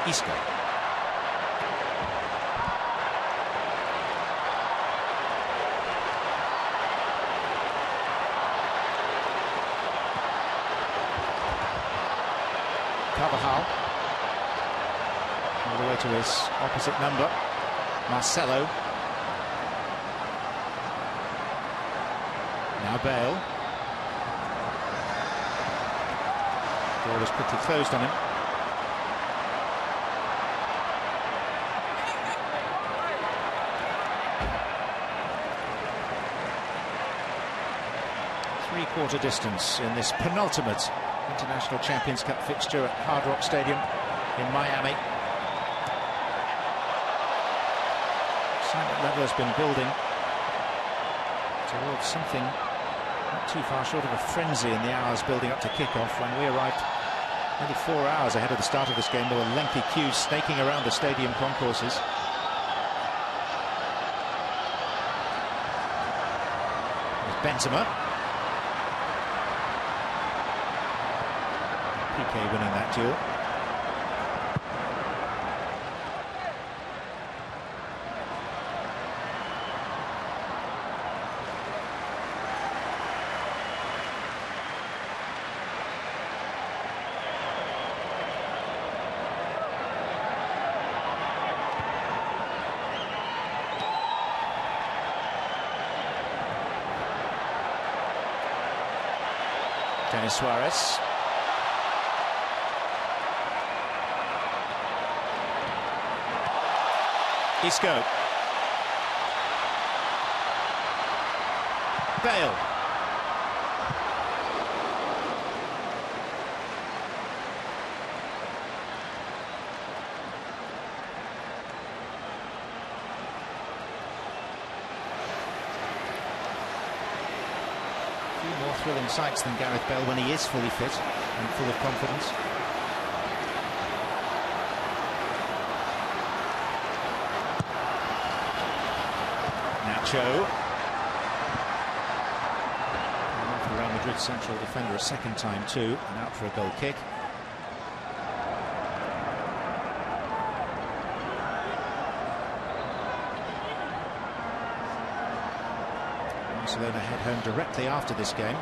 Speaker 26: Isco. Carvajal. All the way to his opposite number, Marcelo. Now Bale. Door is quickly closed on him. Three-quarter distance in this penultimate International Champions Cup fixture at Hard Rock Stadium in Miami. Excitement level has been building towards something not too far short of a frenzy in the hours building up to kick-off. When we arrived nearly 4 hours ahead of the start of this game, there were lengthy queues snaking around the stadium concourses. There's Benzema. Piqué winning that duel. Denis Suarez. Isco. Bale. A few more thrilling sights than Gareth Bale when he is fully fit and full of confidence. Nacho. For Real Madrid central defender a second time too, and out for a goal kick. Barcelona head home directly after this game.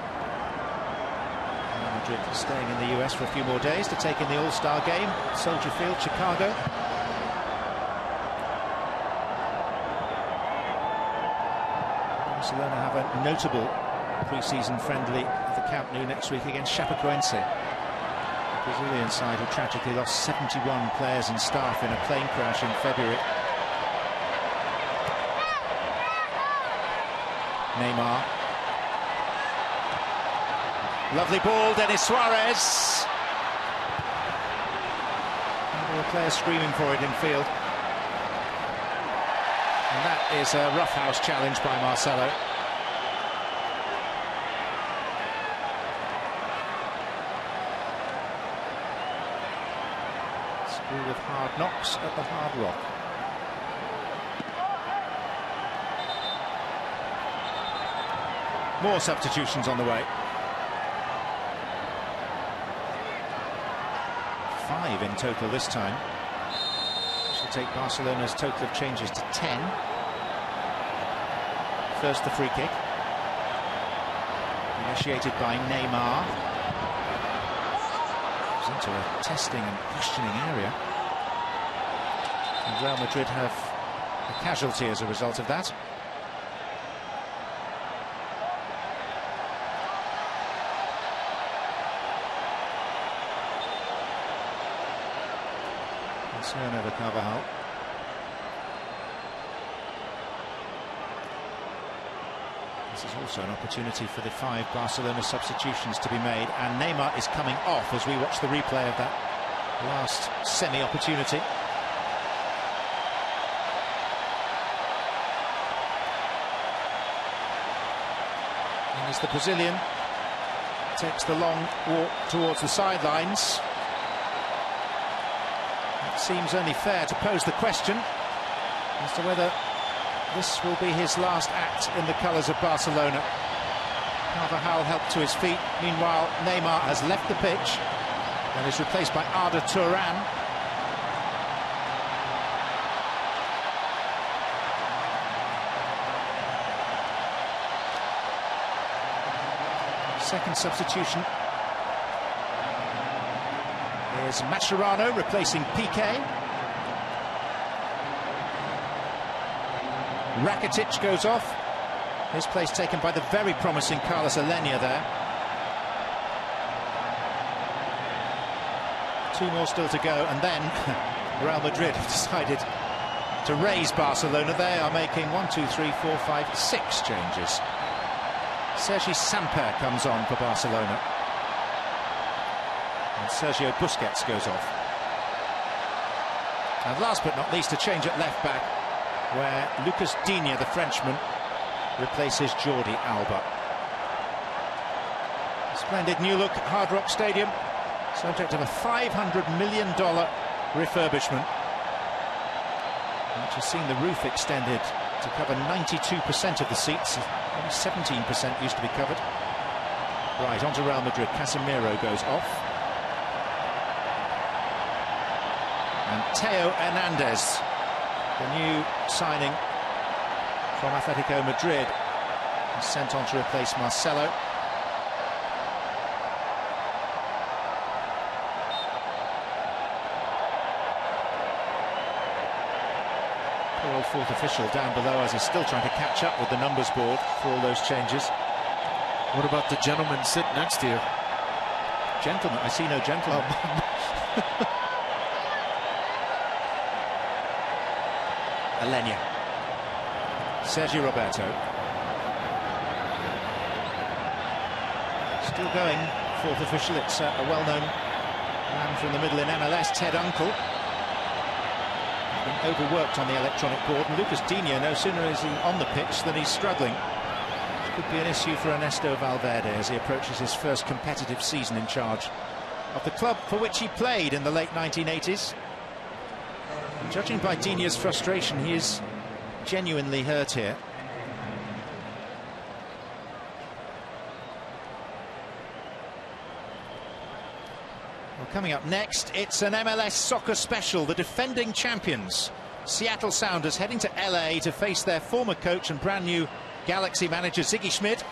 Speaker 26: Real Madrid staying in the US for a few more days to take in the All-Star game, Soldier Field, Chicago. Barcelona have a notable pre-season friendly at the Camp Nou next week against Chapecoense, the Brazilian side who tragically lost 71 players and staff in a plane crash in February. Neymar. Lovely ball, Denis Suarez. And there were players screaming for it in field. And that is a roughhouse challenge by Marcelo. School of hard knocks at the Hard Rock. More substitutions on the way. 5 in total this time. Which will take Barcelona's total of changes to 10. First, the free kick. Initiated by Neymar. It's into a testing and questioning area. And Real Madrid have a casualty as a result of that. Concern over Carvajal. This is also an opportunity for the 5 Barcelona substitutions to be made, and Neymar is coming off as we watch the replay of that last semi-opportunity. And as the Brazilian takes the long walk towards the sidelines, it seems only fair to pose the question as to whether this will be his last act in the colours of Barcelona. Carvajal helped to his feet. Meanwhile, Neymar has left the pitch and is replaced by Arda Turan. Second substitution is Mascherano replacing Piqué. Rakitic goes off. His place taken by the very promising Carlos Alenia there. 2 more still to go, and then Real Madrid have decided to raise Barcelona. They are making 1, 2, 3, 4, 5, 6 changes. Sergi Samper comes on for Barcelona. And Sergio Busquets goes off. And last but not least, a change at left-back, where Lucas Digne, the Frenchman, replaces Jordi Alba. Splendid new look Hard Rock Stadium, subject of a $500 million refurbishment, which has seen the roof extended to cover 92% of the seats. Only 17% used to be covered. Right, on to Real Madrid. Casemiro goes off. And Theo Hernandez, the new signing from Atletico Madrid, is sent on to replace Marcelo. Poor old 4th official down below as he's still trying to catch up with the numbers board for all those changes.
Speaker 1: What about the gentleman sitting next to you?
Speaker 26: Gentleman? I see no gentleman. Alenia. Sergi Roberto. Still going, 4th official. It's a well-known man from the middle in MLS, Ted Uncle. Been overworked on the electronic board, and Lucas Digne, no sooner is he on the pitch than he's struggling. This could be an issue for Ernesto Valverde as he approaches his first competitive season in charge of the club for which he played in the late 1980s. And judging by Digne's frustration, he is genuinely hurt here. Well, coming up next, it's an MLS soccer special. The defending champions, Seattle Sounders, heading to LA to face their former coach and brand new Galaxy manager Ziggy Schmidt,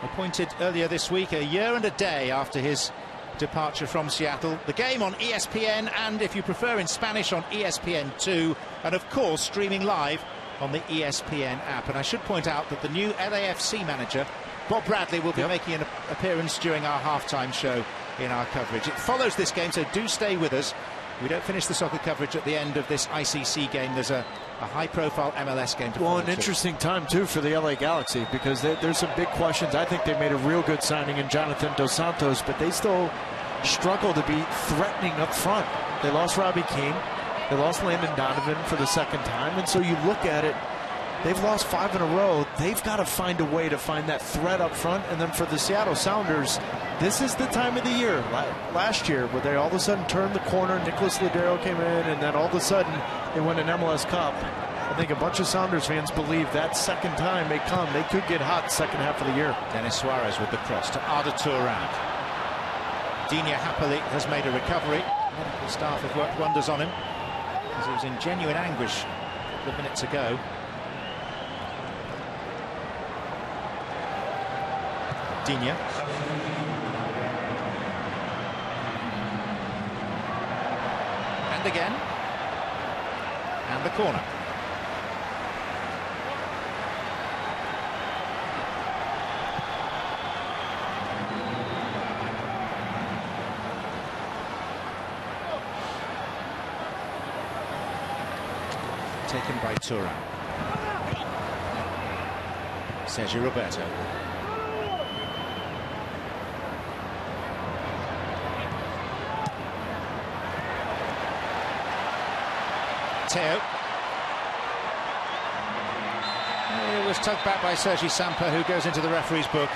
Speaker 26: appointed earlier this week, a year and a day after his departure from Seattle. The game on ESPN, and if you prefer in Spanish, on ESPN2, and of course streaming live on the ESPN app. And I should point out that the new LAFC manager, Bob Bradley, will be making an appearance during our halftime show in our coverage. It follows this game, so do stay with us. We don't finish the soccer coverage at the end of this ICC game. There's a high-profile MLS game to follow.
Speaker 1: Well, an interesting time, too, for the LA Galaxy, because there's some big questions. I think they made a real good signing in Jonathan Dos Santos, but they still struggle to be threatening up front. They lost Robbie Keane. They lost Landon Donovan for the second time, and so you look at it, they've lost 5 in a row. They've got to find a way to find that threat up front. And then for the Seattle Sounders, this is the time of the year, last year, where they all of a sudden turned the corner. Nicholas Ladero came in, and then all of a sudden they won an MLS Cup. I think a bunch of Sounders fans believe that second time may come. They could get hot second half of the year.
Speaker 26: Denis Suarez with the cross to Arda Turan. Digne happily has made a recovery. Medical staff have worked wonders on him, because he was in genuine anguish a couple of minutes ago. Digne. And again. And the corner. Taken by Thuram. Sergio Roberto. Theo. It was tugged back by Sergi Samper, who goes into the referee's book.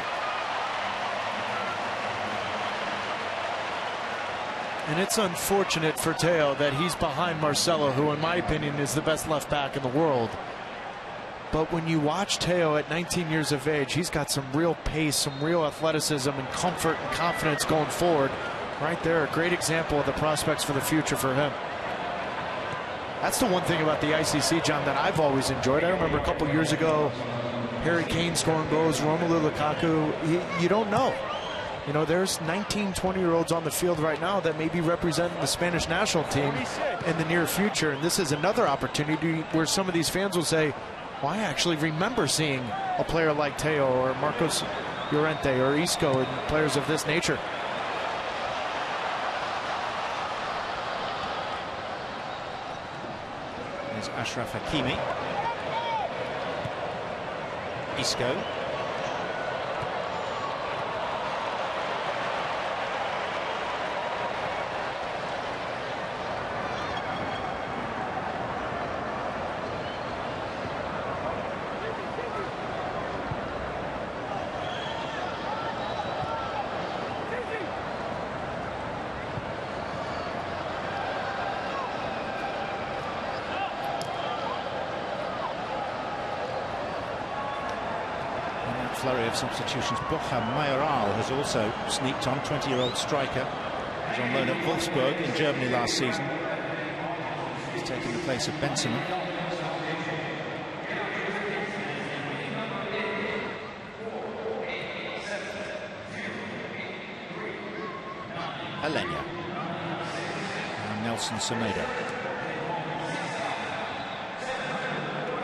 Speaker 1: And it's unfortunate for Theo that he's behind Marcelo, who in my opinion is the best left back in the world. But when you watch Theo at 19 years of age, he's got some real pace, some real athleticism and comfort and confidence going forward. Right there, a great example of the prospects for the future for him. That's the one thing about the ICC, John, that I've always enjoyed. I remember a couple years ago, Harry Kane scoring goals, Romelu Lukaku. You don't know. You know, there's 19, 20-year-olds on the field right now that may be representing the Spanish national team in the near future. And this is another opportunity where some of these fans will say, well, I actually remember seeing a player like Theo or Marcos Llorente or Isco and players of this nature.
Speaker 26: There's Achraf Hakimi. Isco. Flurry of substitutions. Borja Mayoral has also sneaked on, 20-year-old striker. He was on loan at Wolfsburg in Germany last season. He's taken the place of Benzema. Alenia. And Nelson Semedo.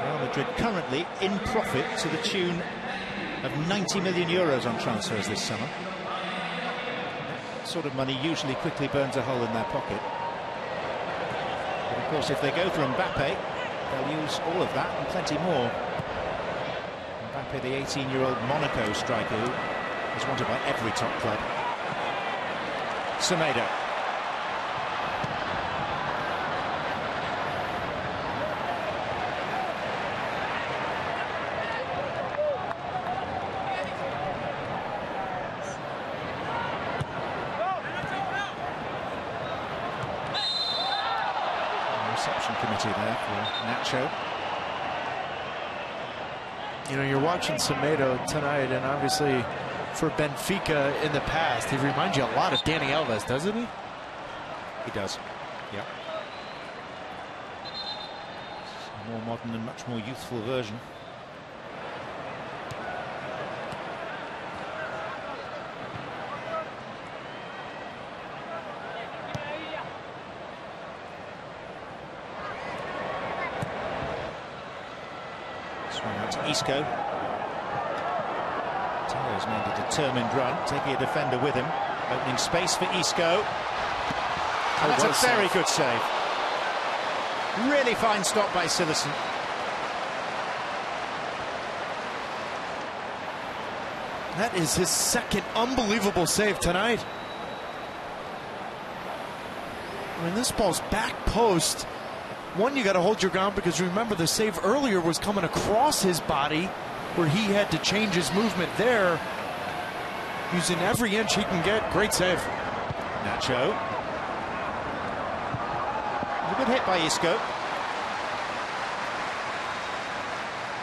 Speaker 26: Real Madrid currently in profit to the tune of 90 million euros on transfers this summer. That sort of money usually quickly burns a hole in their pocket. But of course, if they go for Mbappe, they'll use all of that and plenty more. Mbappe, the 18-year-old Monaco striker, who is wanted by every top club. Semedo. Committee there for Nacho.
Speaker 1: You know, you're watching Semedo tonight, and obviously for Benfica in the past, he reminds you a lot of Dani Alves, doesn't he?
Speaker 26: He does, yeah. A more modern and much more youthful version. Out to Isco. Theo's made a determined run, taking a defender with him, opening space for Isco. And that's a very good save. Really fine stop by Silerson.
Speaker 1: That is his second unbelievable save tonight. I mean, this ball's back post. One, you got to hold your ground, because remember the save earlier was coming across his body where he had to change his movement there. Using every inch he can get. Great save.
Speaker 26: Nacho. A good hit by Isco.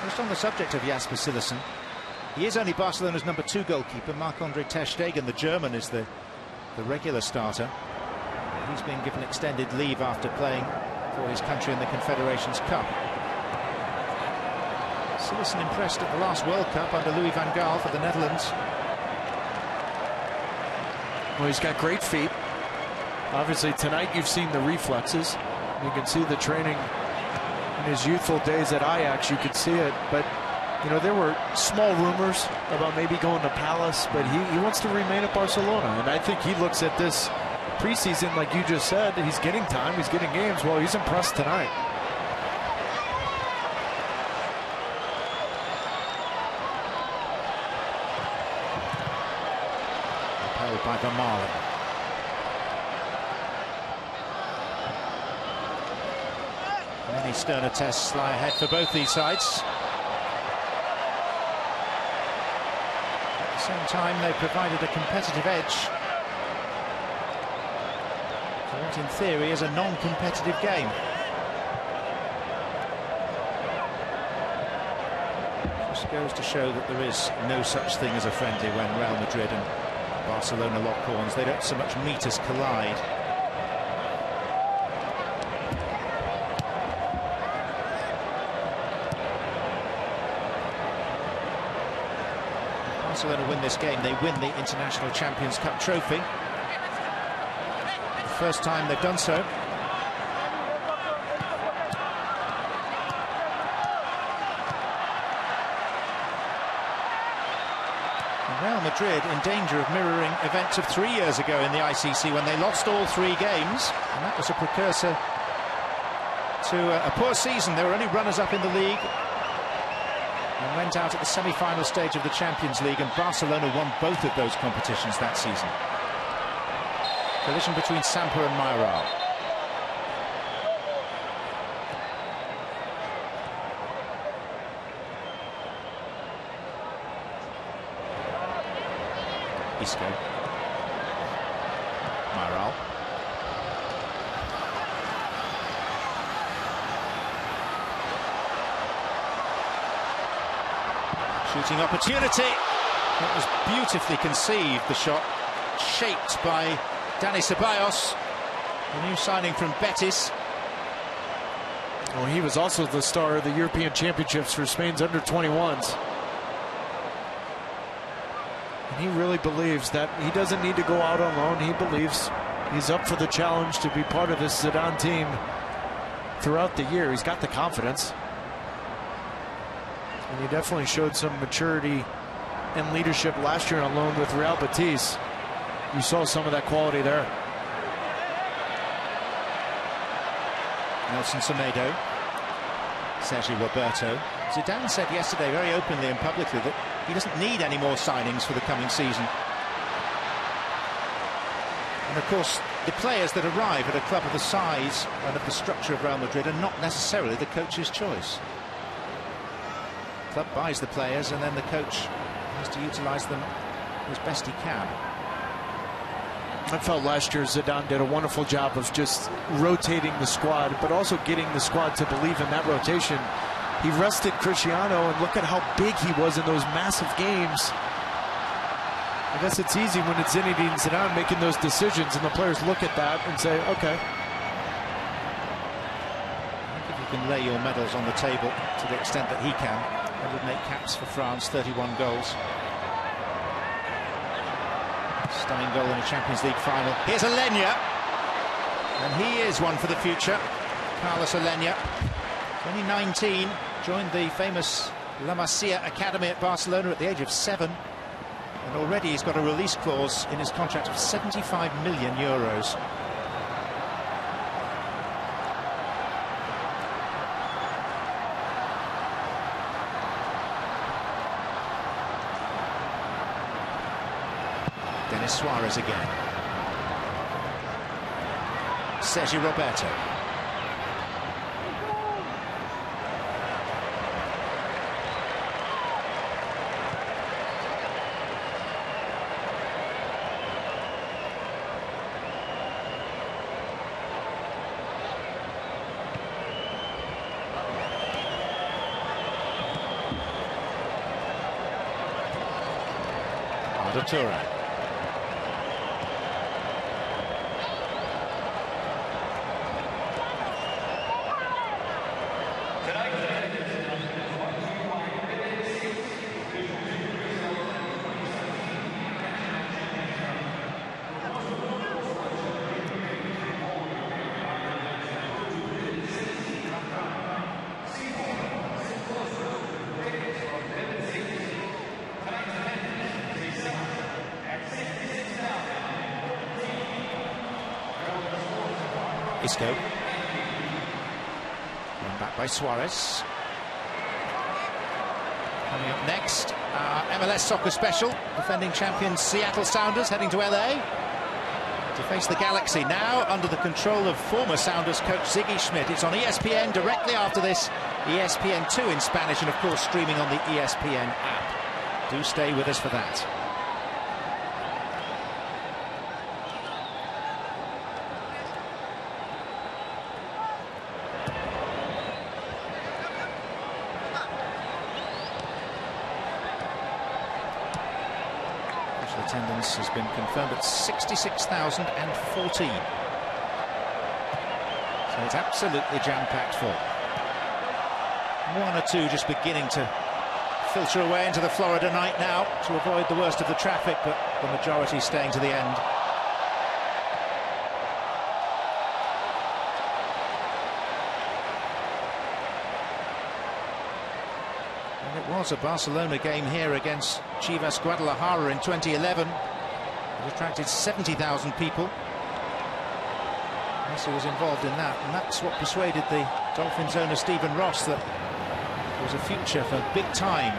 Speaker 26: Just on the subject of Jasper Silerson, he is only Barcelona's #2 goalkeeper. Marc-Andre ter Stegen, the German, is the regular starter. He's been given extended leave after playing for his country in the Confederations Cup. Sillissen impressed at the last World Cup under Louis van Gaal for the Netherlands.
Speaker 1: Well, he's got great feet. Obviously, tonight you've seen the reflexes. You can see the training in his youthful days at Ajax. You could see it, but you know, there were small rumors about maybe going to Palace, but he wants to remain at Barcelona. And I think he looks at this preseason, like you just said, he's getting time, he's getting games. Well, he's impressed tonight.
Speaker 26: Held by Van Malen. Many sterner tests lie ahead for both these sides. At the same time, they've provided a competitive edge to what in theory is a non-competitive game. Just goes to show that there is no such thing as a friendly when Real Madrid and Barcelona lock horns. They don't so much meet as collide. Barcelona win this game, they win the International Champions Cup trophy. The first time they've done so. And Real Madrid in danger of mirroring events of 3 years ago in the ICC when they lost all 3 games, and that was a precursor to a poor season. They were only runners-up in the league and went out at the semi-final stage of the Champions League, and Barcelona won both of those competitions that season. Collision between Samper and Mairal. Isco. Mairal. Shooting opportunity. That was beautifully conceived, the shot. Shaped by Dani Ceballos, the new signing from Betis.
Speaker 1: Well, he was also the star of the European Championships for Spain's under-21s. And he really believes that he doesn't need to go out on loan. He believes he's up for the challenge to be part of this Zidane team throughout the year. He's got the confidence. And he definitely showed some maturity and leadership last year on loan with Real Betis. You saw some of that quality there.
Speaker 26: Nelson Semedo. Sergi Roberto. Zidane said yesterday very openly and publicly that he doesn't need any more signings for the coming season. And of course, the players that arrive at a club of the size and of the structure of Real Madrid are not necessarily the coach's choice. The club buys the players and then the coach has to utilise them as best he can.
Speaker 1: I felt last year Zidane did a wonderful job of just rotating the squad, but also getting the squad to believe in that rotation. He rested Cristiano, and look at how big he was in those massive games. I guess it's easy when it's Zinedine Zidane making those decisions, and the players look at that and say, okay.
Speaker 26: I think if you can lay your medals on the table to the extent that he can, that would make caps for France, 31 goals. Stunning goal in a Champions League final. Here's Alenya. And he is one for the future. Carlos Alenya. 2019, joined the famous La Masia Academy at Barcelona at the age of 7. And already he's got a release clause in his contract of 75 million euros. Denis Suarez again. Sergi Roberto. Arda Turan. Isco. Run back by Suarez. Coming up next, our MLS Soccer Special. Defending champions Seattle Sounders heading to LA to face the Galaxy, now under the control of former Sounders coach Ziggy Schmidt. It's on ESPN directly after this, ESPN2 in Spanish, and of course streaming on the ESPN app. Do stay with us for that. Attendance has been confirmed at 66,014. So it's absolutely jam-packed full. One or two just beginning to filter away into the Florida night now to avoid the worst of the traffic, but the majority staying to the end. It was a Barcelona game here against Chivas Guadalajara in 2011. It attracted 70,000 people. Messi was involved in that, and that's what persuaded the Dolphins owner Stephen Ross that there was a future for big-time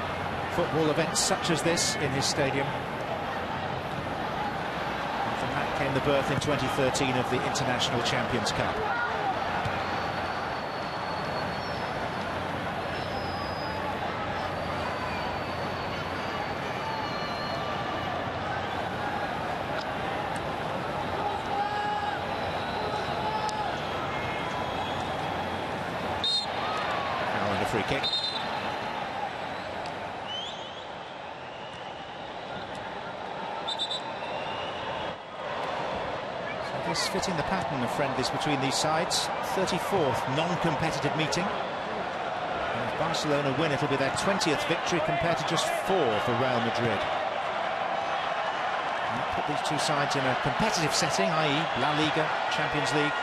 Speaker 26: football events such as this in his stadium. And from that came the birth in 2013 of the International Champions Cup. Free kick. So this fitting the pattern of friendlies between these sides. 34th non-competitive meeting. And if Barcelona win, it'll be their 20th victory compared to just 4 for Real Madrid. And put these two sides in a competitive setting, i.e. La Liga, Champions League,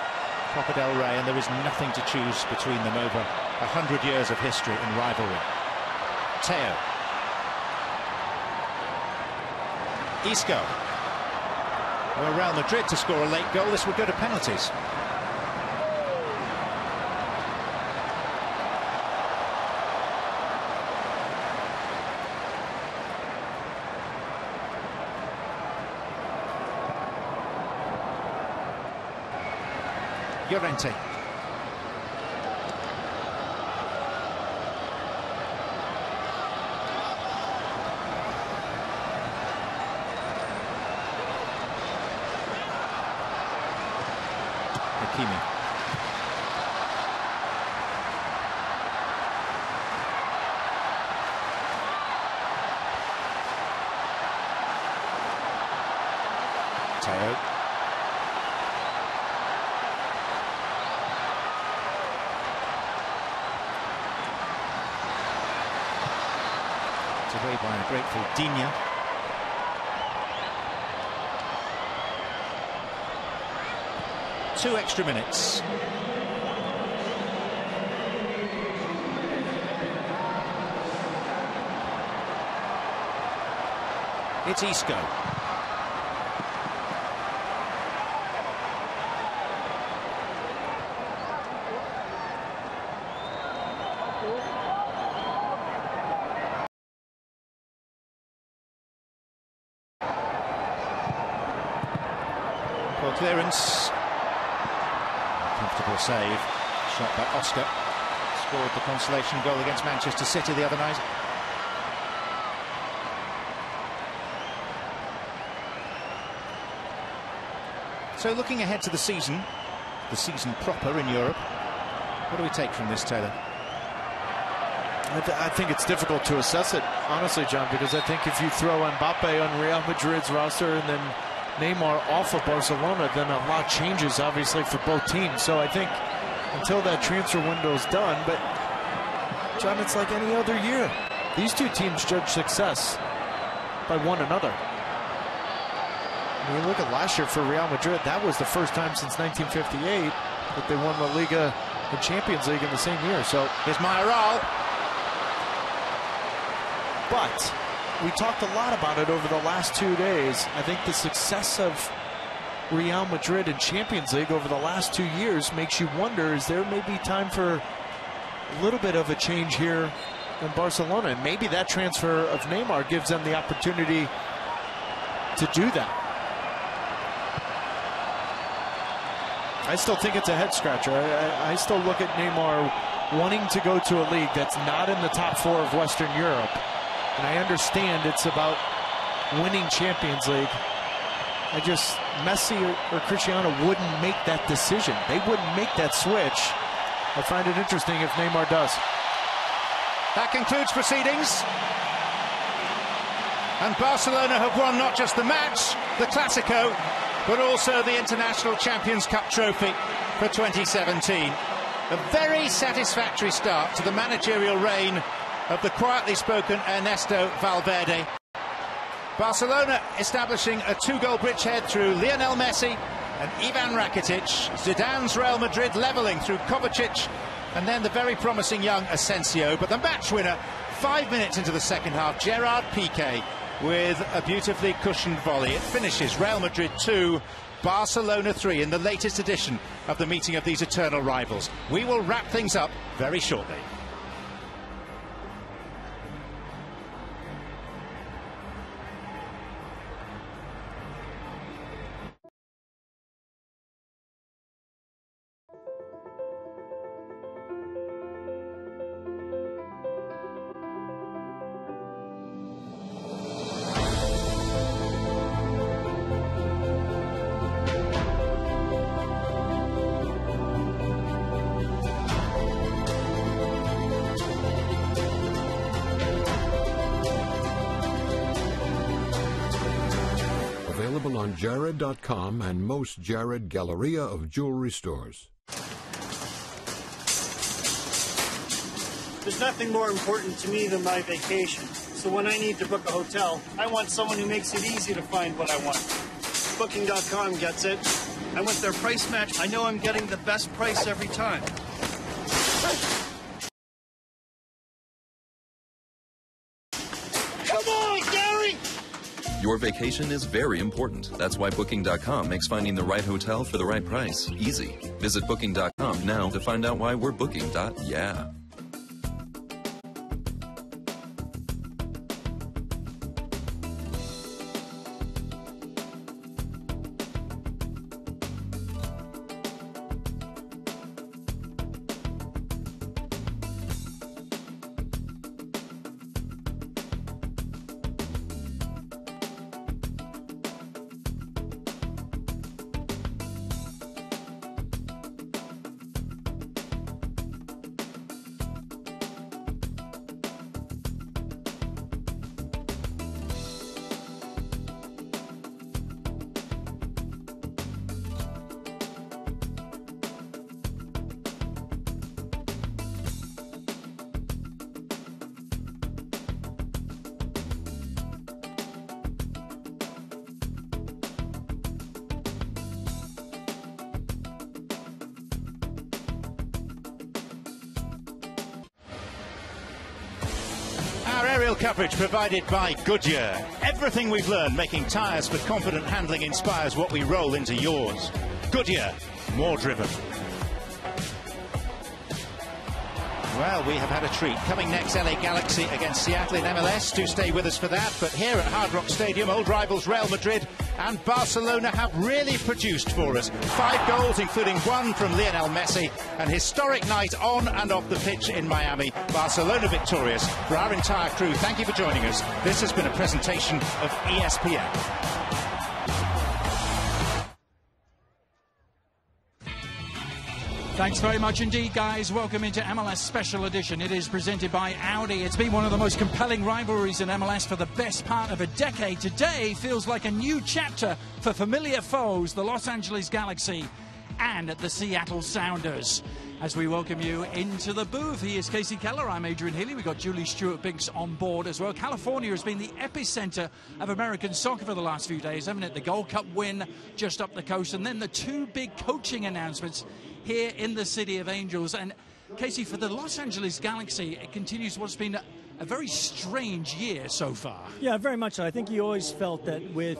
Speaker 26: Copa del Rey, and there is nothing to choose between them over 100 years of history and rivalry. Teo. Isco. Were Real Madrid to score a late goal, this would go to penalties. Llorente. Hakimi. Teo. It's away by a grateful Digne. Two extra minutes. It's Isco. Poor clearance. Comfortable save. Shot by Oscar. Scored the consolation goal against Manchester City the other night. So looking ahead to the season proper in Europe, what do we take from this, Taylor?
Speaker 1: I think it's difficult to assess it, honestly, John, because I think if you throw Mbappe on Real Madrid's roster and then Neymar off of Barcelona, then a lot changes, obviously, for both teams. So I think until that transfer window is done, but, John, it's like any other year. These two teams judge success by one another. When you look at last year for Real Madrid, that was the first time since 1958 that they won La Liga and Champions League in the same year. So
Speaker 26: here's Mayoral.
Speaker 1: But we talked a lot about it over the last 2 days. I think the success of Real Madrid in Champions League over the last 2 years makes you wonder, is there maybe time for a little bit of a change here in Barcelona? And maybe that transfer of Neymar gives them the opportunity to do that. I still think it's a head scratcher. I still look at Neymar wanting to go to a league that's not in the top 4 of Western Europe. And I understand it's about winning Champions League. Messi or Cristiano wouldn't make that decision. They wouldn't make that switch. I find it interesting if Neymar does.
Speaker 26: That concludes proceedings. And Barcelona have won not just the match, the Clásico, but also the International Champions Cup trophy for 2017. A very satisfactory start to the managerial reign of the quietly spoken Ernesto Valverde. Barcelona establishing a 2-goal bridgehead through Lionel Messi and Ivan Rakitic. Zidane's Real Madrid levelling through Kovacic, and then the very promising young Asensio. But the match winner, 5 minutes into the second half, Gerard Piqué with a beautifully cushioned volley. It finishes Real Madrid 2, Barcelona 3 in the latest edition of the meeting of these eternal rivals. We will wrap things up very shortly.
Speaker 2: Available on Jared.com and most Jared Galleria of jewelry stores.
Speaker 20: There's nothing more important to me than my vacation. So when I need to book a hotel, I want someone who makes it easy to find what I want. Booking.com gets it.
Speaker 25: And with their price match, I know I'm getting the best price every time.
Speaker 20: Come on, Gary!
Speaker 6: Your vacation is very important. That's why Booking.com makes finding the right hotel for the right price easy. Visit Booking.com now to find out why we're booking.yeah.
Speaker 26: Our aerial coverage provided by Goodyear. Everything we've learned making tyres for confident handling inspires what we roll into yours. Goodyear, more driven. Well, we have had a treat. Coming next, LA Galaxy against Seattle in MLS. Do stay with us for that. But here at Hard Rock Stadium, old rivals Real Madrid and Barcelona have really produced for us. 5 goals, including 1 from Lionel Messi. An historic night on and off the pitch in Miami. Barcelona victorious. For our entire crew, thank you for joining us. This has been a presentation of ESPN.
Speaker 4: Thanks very much indeed, guys. Welcome into MLS Special Edition. It is presented by Audi. It's been one of the most compelling rivalries in MLS for the best part of a decade. Today feels like a new chapter for familiar foes, the Los Angeles Galaxy and the Seattle Sounders. As we welcome you into the booth, he is Casey Keller. I'm Adrian Healy. We've got Julie Stewart-Binks on board as well. California has been the epicenter of American soccer for the last few days, haven't it? The Gold Cup win just up the coast, and then the 2 big coaching announcements here in the City of Angels. And Casey, for the Los Angeles Galaxy, it continues what's been a very strange year so far.
Speaker 5: Yeah, very much so. I think you always felt that with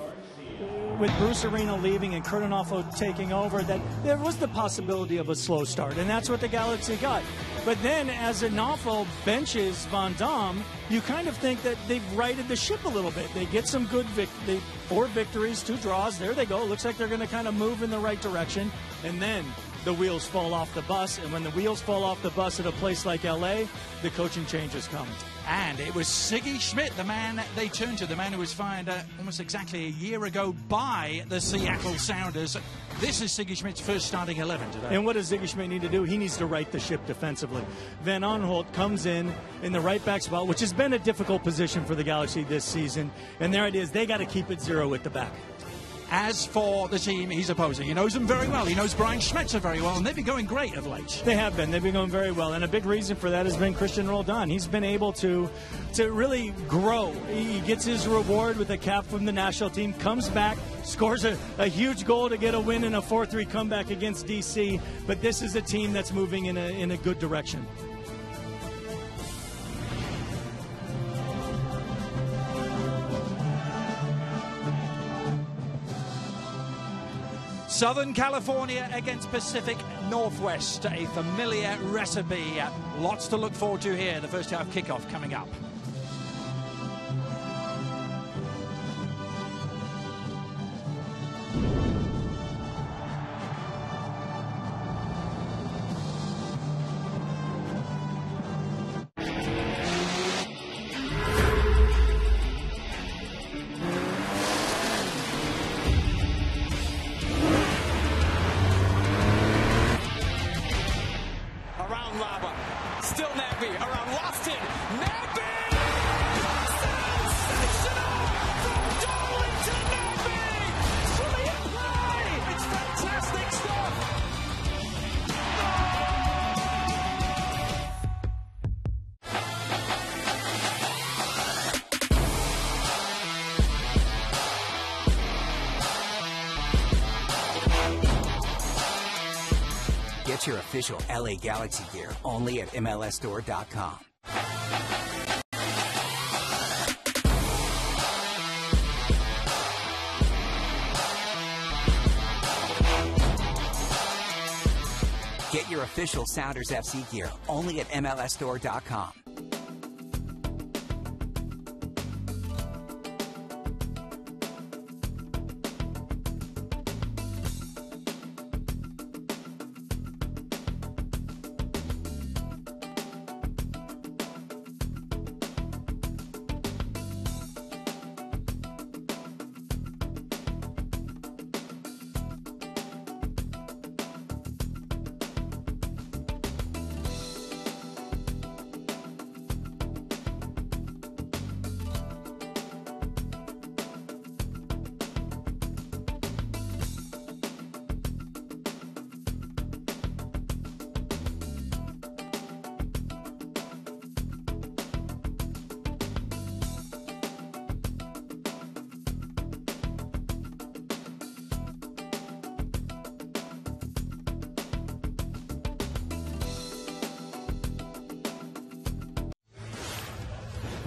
Speaker 5: with Bruce Arena leaving and Kurt Onofo taking over, that there was the possibility of a slow start, and that's what the Galaxy got. But then as Onofo benches Van Damme, you kind of think that they've righted the ship a little bit. They get some good 4 victories, 2 draws. There they go. Looks like they're going to kind of move in the right direction. And then the wheels fall off the bus. And when the wheels fall off the bus at a place like L.A., the coaching changes come.
Speaker 4: And it was Siggy Schmidt, the man they turned to, the man who was fired almost exactly a year ago by the Seattle Sounders. This is Siggy Schmidt's first starting 11 today.
Speaker 5: And what does Siggy Schmidt need to do? He needs to right the ship defensively. Van Aanholt comes in the right back spot, which has been a difficult position for the Galaxy this season. And their idea is they got to keep it 0 at the back.
Speaker 4: As for the team he's opposing, he knows them very well. He knows Brian Schmetzer very well, and they've been going great of late.
Speaker 5: They have been. They've been going very well, and a big reason for that has been Christian Roldan. He's been able to really grow. He gets his reward with a cap from the national team, comes back, scores a huge goal to get a win in a 4-3 comeback against DC. But this is a team that's moving in a good direction.
Speaker 4: Southern California against Pacific Northwest, a familiar recipe. Lots to look forward to here. The first half kickoff coming up.
Speaker 10: Get your official LA Galaxy gear only at MLSstore.com. Get your official Sounders FC gear only at MLSstore.com.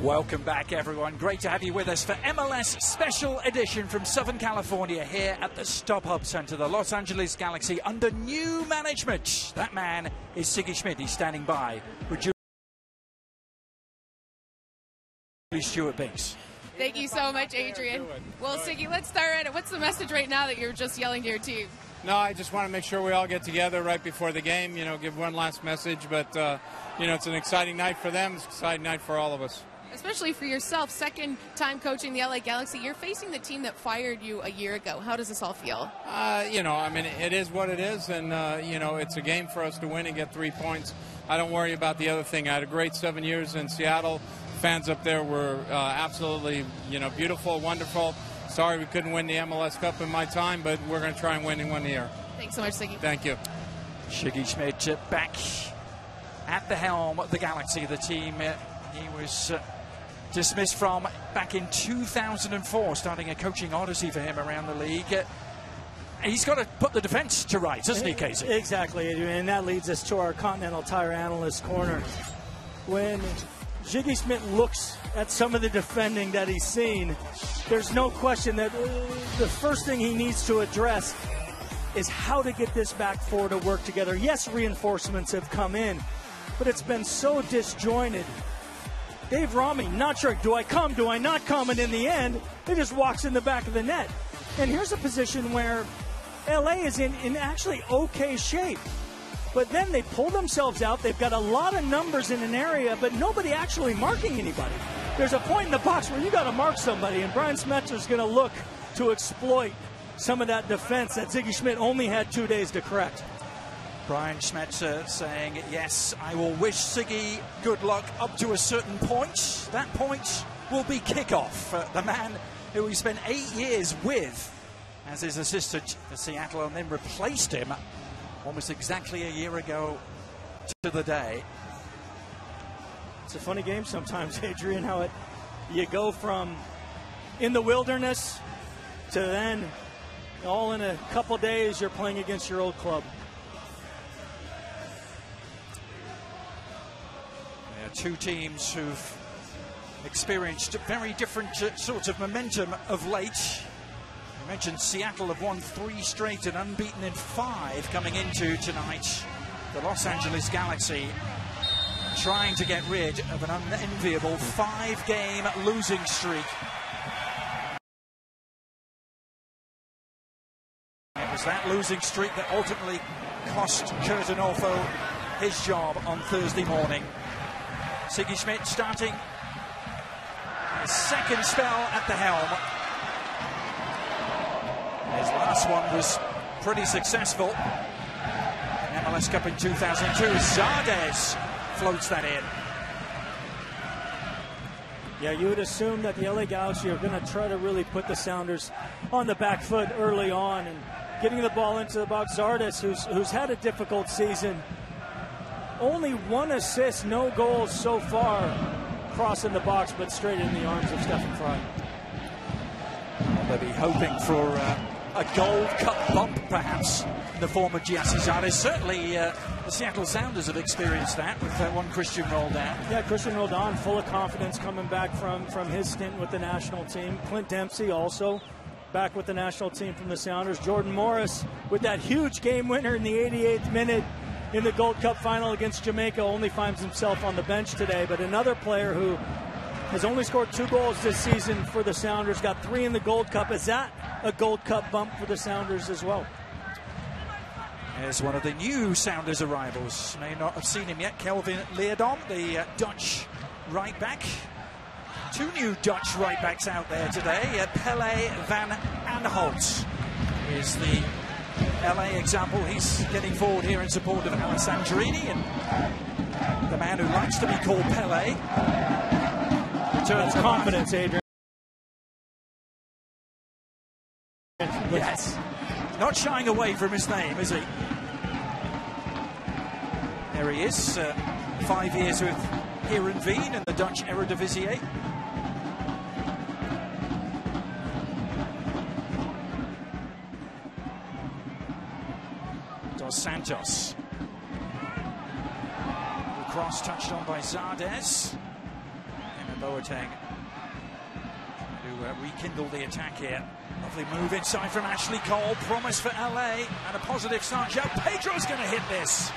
Speaker 4: Welcome back, everyone. Great to have you with us for MLS Special Edition from Southern California here at the StubHub Center, the Los Angeles Galaxy under new management. That man is Siggy Schmidt. He's standing by with Julie Stewart-Binks.
Speaker 13: Thank you so much, Adrian. Well, Siggy, let's start at it. What's the message right now that you're just yelling to your team?
Speaker 14: No, I just want to make sure we all get together right before the game, give one last message. But, it's an exciting night for them. It's an exciting night for all of us.
Speaker 13: Especially for yourself, second time coaching the LA Galaxy. You're facing the team that fired you a year ago. How does this all feel?
Speaker 14: It is what it is, and, it's a game for us to win and get 3 points. I don't worry about the other thing. I had a great 7 years in Seattle. Fans up there were absolutely, beautiful, wonderful. Sorry we couldn't win the MLS Cup in my time, but we're going to try and win one here.
Speaker 13: Thanks so much, Siggy.
Speaker 14: Thank you.
Speaker 4: Siggy Schmidt back at the helm of the Galaxy. The team he was dismissed from back in 2004, starting a coaching odyssey for him around the league. He's got to put the defense to rights, doesn't he, Casey?
Speaker 5: Exactly, Adrian, and that leads us to our Continental Tire Analyst Corner. When Ziggy Schmidt looks at some of the defending that he's seen, there's no question that the first thing he needs to address is how to get this back four to work together. Yes, reinforcements have come in, but it's been so disjointed. Dave Rami, not sure, do I come, do I not come? And in the end, he just walks in the back of the net. And here's a position where LA is in actually okay shape. But then they pull themselves out. They've got a lot of numbers in an area, but nobody actually marking anybody. There's a point in the box where you got to mark somebody, and Brian Smetzer's going to look to exploit some of that defense that Ziggy Schmidt only had 2 days to correct.
Speaker 4: Brian Schmetzer saying, yes, I will wish Ziggy good luck up to a certain point. That point will be kickoff. The man who he spent 8 years with as his assistant for Seattle and then replaced him almost exactly a year ago to the day.
Speaker 5: It's a funny game sometimes, Adrian, how you go from in the wilderness to then all in a couple days you're playing against your old club.
Speaker 4: Yeah, two teams who've experienced very different sorts of momentum of late. I mentioned Seattle have won 3 straight and unbeaten in 5 coming into tonight. The Los Angeles Galaxy trying to get rid of an unenviable 5-game losing streak. It was that losing streak that ultimately cost Kurt Onofo his job on Thursday morning. Ziggy Schmidt starting his second spell at the helm. His last one was pretty successful. In MLS Cup in 2002, Zardes floats that in.
Speaker 5: Yeah, you would assume that the LA Galaxy are going to try to really put the Sounders on the back foot early on and getting the ball into the box. Zardes, who's had a difficult season, only 1 assist, no goals so far, crossing the box, but straight in the arms of Stefan Frei.
Speaker 4: They'll be hoping for a Gold Cup bump, perhaps, in the form of Giassi Zardes. Certainly, the Seattle Sounders have experienced that with one Christian Roldan.
Speaker 5: Yeah, Christian Roldan, full of confidence coming back from his stint with the national team. Clint Dempsey also back with the national team from the Sounders. Jordan Morris with that huge game winner in the 88th minute in the Gold Cup final against Jamaica only finds himself on the bench today. But another player who has only scored 2 goals this season for the Sounders, got 3 in the Gold Cup. Is that a Gold Cup bump for the Sounders as well?
Speaker 4: Here's one of the new Sounders arrivals. May not have seen him yet. Kelvin Leerdam, the Dutch right back. 2 new Dutch right backs out there today. Pele van Aanholt is the LA example. He's getting forward here in support of Alessandrini, and the man who likes to be called Pele.
Speaker 5: That's confidence, Adrian.
Speaker 4: Yes. Not shying away from his name, is he? There he is. 5 years with Heerenveen in the Dutch Eredivisie. Dos Santos. The cross touched on by Zardes. Boateng to rekindle the attack here. Lovely move inside from Ashley Cole. Promise for LA and a positive start. João Pedro's going to hit this.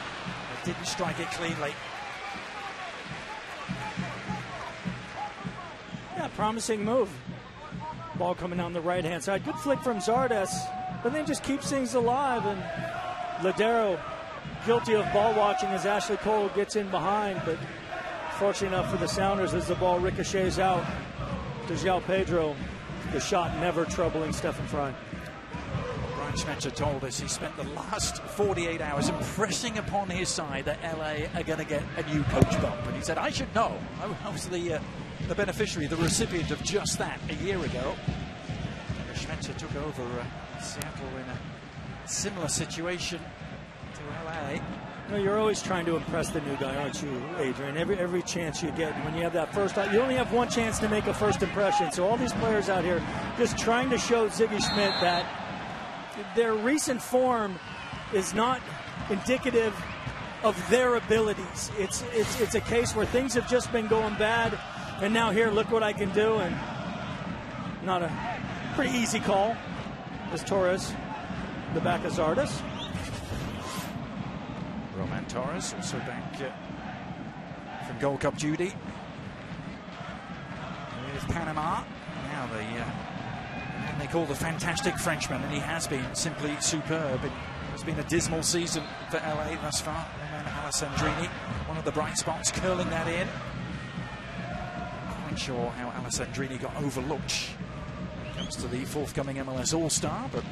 Speaker 4: They didn't strike it cleanly.
Speaker 5: Yeah, promising move. Ball coming down the right-hand side. Good flick from Zardes, but then just keeps things alive. And Ladero guilty of ball watching as Ashley Cole gets in behind, but fortunate enough for the Sounders as the ball ricochets out to João Pedro. The shot never troubling Stefan Frei.
Speaker 4: Brian Schmetzer told us he spent the last 48 hours impressing upon his side that LA are going to get a new coach bump. And he said, I should know. I was the beneficiary, the recipient of just that a year ago. Schmetzer took over Seattle in a similar situation to LA.
Speaker 5: No, you're always trying to impress the new guy, aren't you, Adrian? Every chance you get. When you have that first, you only have 1 chance to make a first impression. So all these players out here just trying to show Ziggy Schmidt that their recent form is not indicative of their abilities. It's a case where things have just been going bad, and now here, look what I can do, and not a pretty easy call as Torres, the back of Zardes.
Speaker 4: Roman Torres also back from Gold Cup duty with Panama. Now the man they call the fantastic Frenchman, and he has been simply superb. It's been a dismal season for LA thus far. Roman Alessandrini, one of the bright spots, curling that in. Not quite sure how Alessandrini got overlooked when it comes to the forthcoming MLS All-Star, but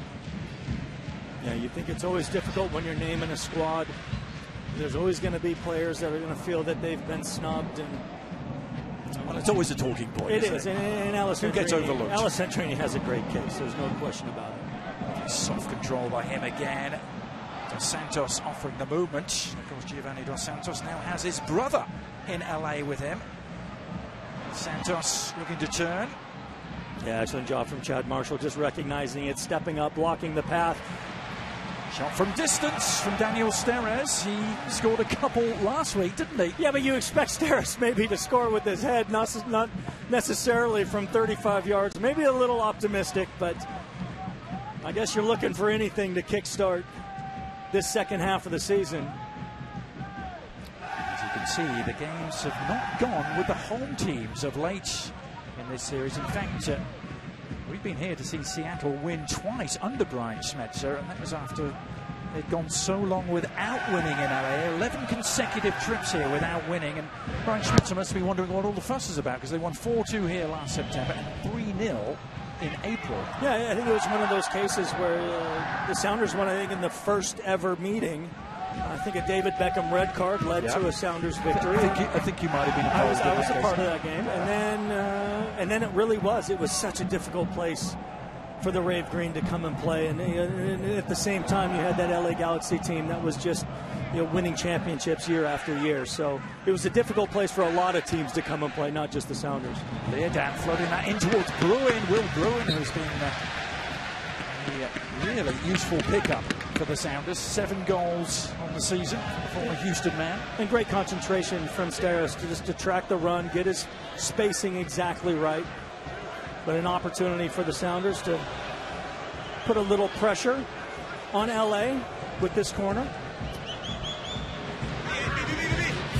Speaker 5: yeah, you think it's always difficult when you're naming a squad. There's always going to be players that are going to feel that they've been snubbed, and
Speaker 4: well, it's always a talking point.
Speaker 5: It is, and
Speaker 4: who gets overlooked?
Speaker 5: Alessandrini has a great case. There's no question about it.
Speaker 4: Soft control by him again. Dos Santos offering the movement. Of course, Giovanni Dos Santos now has his brother in LA with him. Santos looking to turn.
Speaker 5: Yeah, excellent job from Chad Marshall, just recognizing it, stepping up, blocking the path.
Speaker 4: Shot from distance from Daniel Steres. He scored a couple last week, didn't he?
Speaker 5: Yeah, but you expect Steres maybe to score with his head, not necessarily from 35 yards. Maybe a little optimistic, but I guess you're looking for anything to kickstart this second half of the season.
Speaker 4: As you can see, the games have not gone with the home teams of late in this series. In fact, we've been here to see Seattle win twice under Brian Schmetzer, and that was after they'd gone so long without winning in LA. 11 consecutive trips here without winning, and Brian Schmetzer must be wondering what all the fuss is about, because they won 4-2 here last September and 3-0 in April.
Speaker 5: Yeah, I think it was one of those cases where the Sounders won, I think, in the first ever meeting. I think a David Beckham red card led to a Sounders victory.
Speaker 4: I think you might have been.
Speaker 5: I was a part of that game, and then it really was. It was such a difficult place for the Rave Green to come and play, and at the same time, you had that LA Galaxy team that was just winning championships year after year. So it was a difficult place for a lot of teams to come and play, not just the Sounders.
Speaker 4: Leerdam floating that in towards Bruin. Will Bruin, who's been a really useful pickup for the Sounders. 7 goals on the season, the former Houston man.
Speaker 5: And great concentration from Steres to track the run, get his spacing exactly right. But an opportunity for the Sounders to put a little pressure on LA with this corner.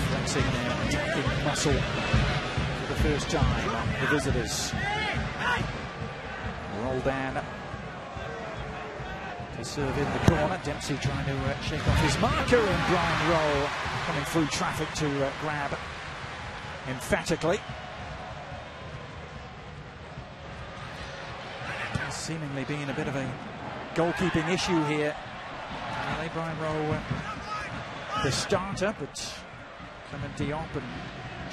Speaker 4: Flexing their attacking muscle for the first time, the visitors. Roldan to serve in the corner. Dempsey trying to shake off his marker, and Brian Rowe coming through traffic to grab emphatically. Seemingly being a bit of a goalkeeping issue here. Brian Rowe, the starter, but Clement Diop and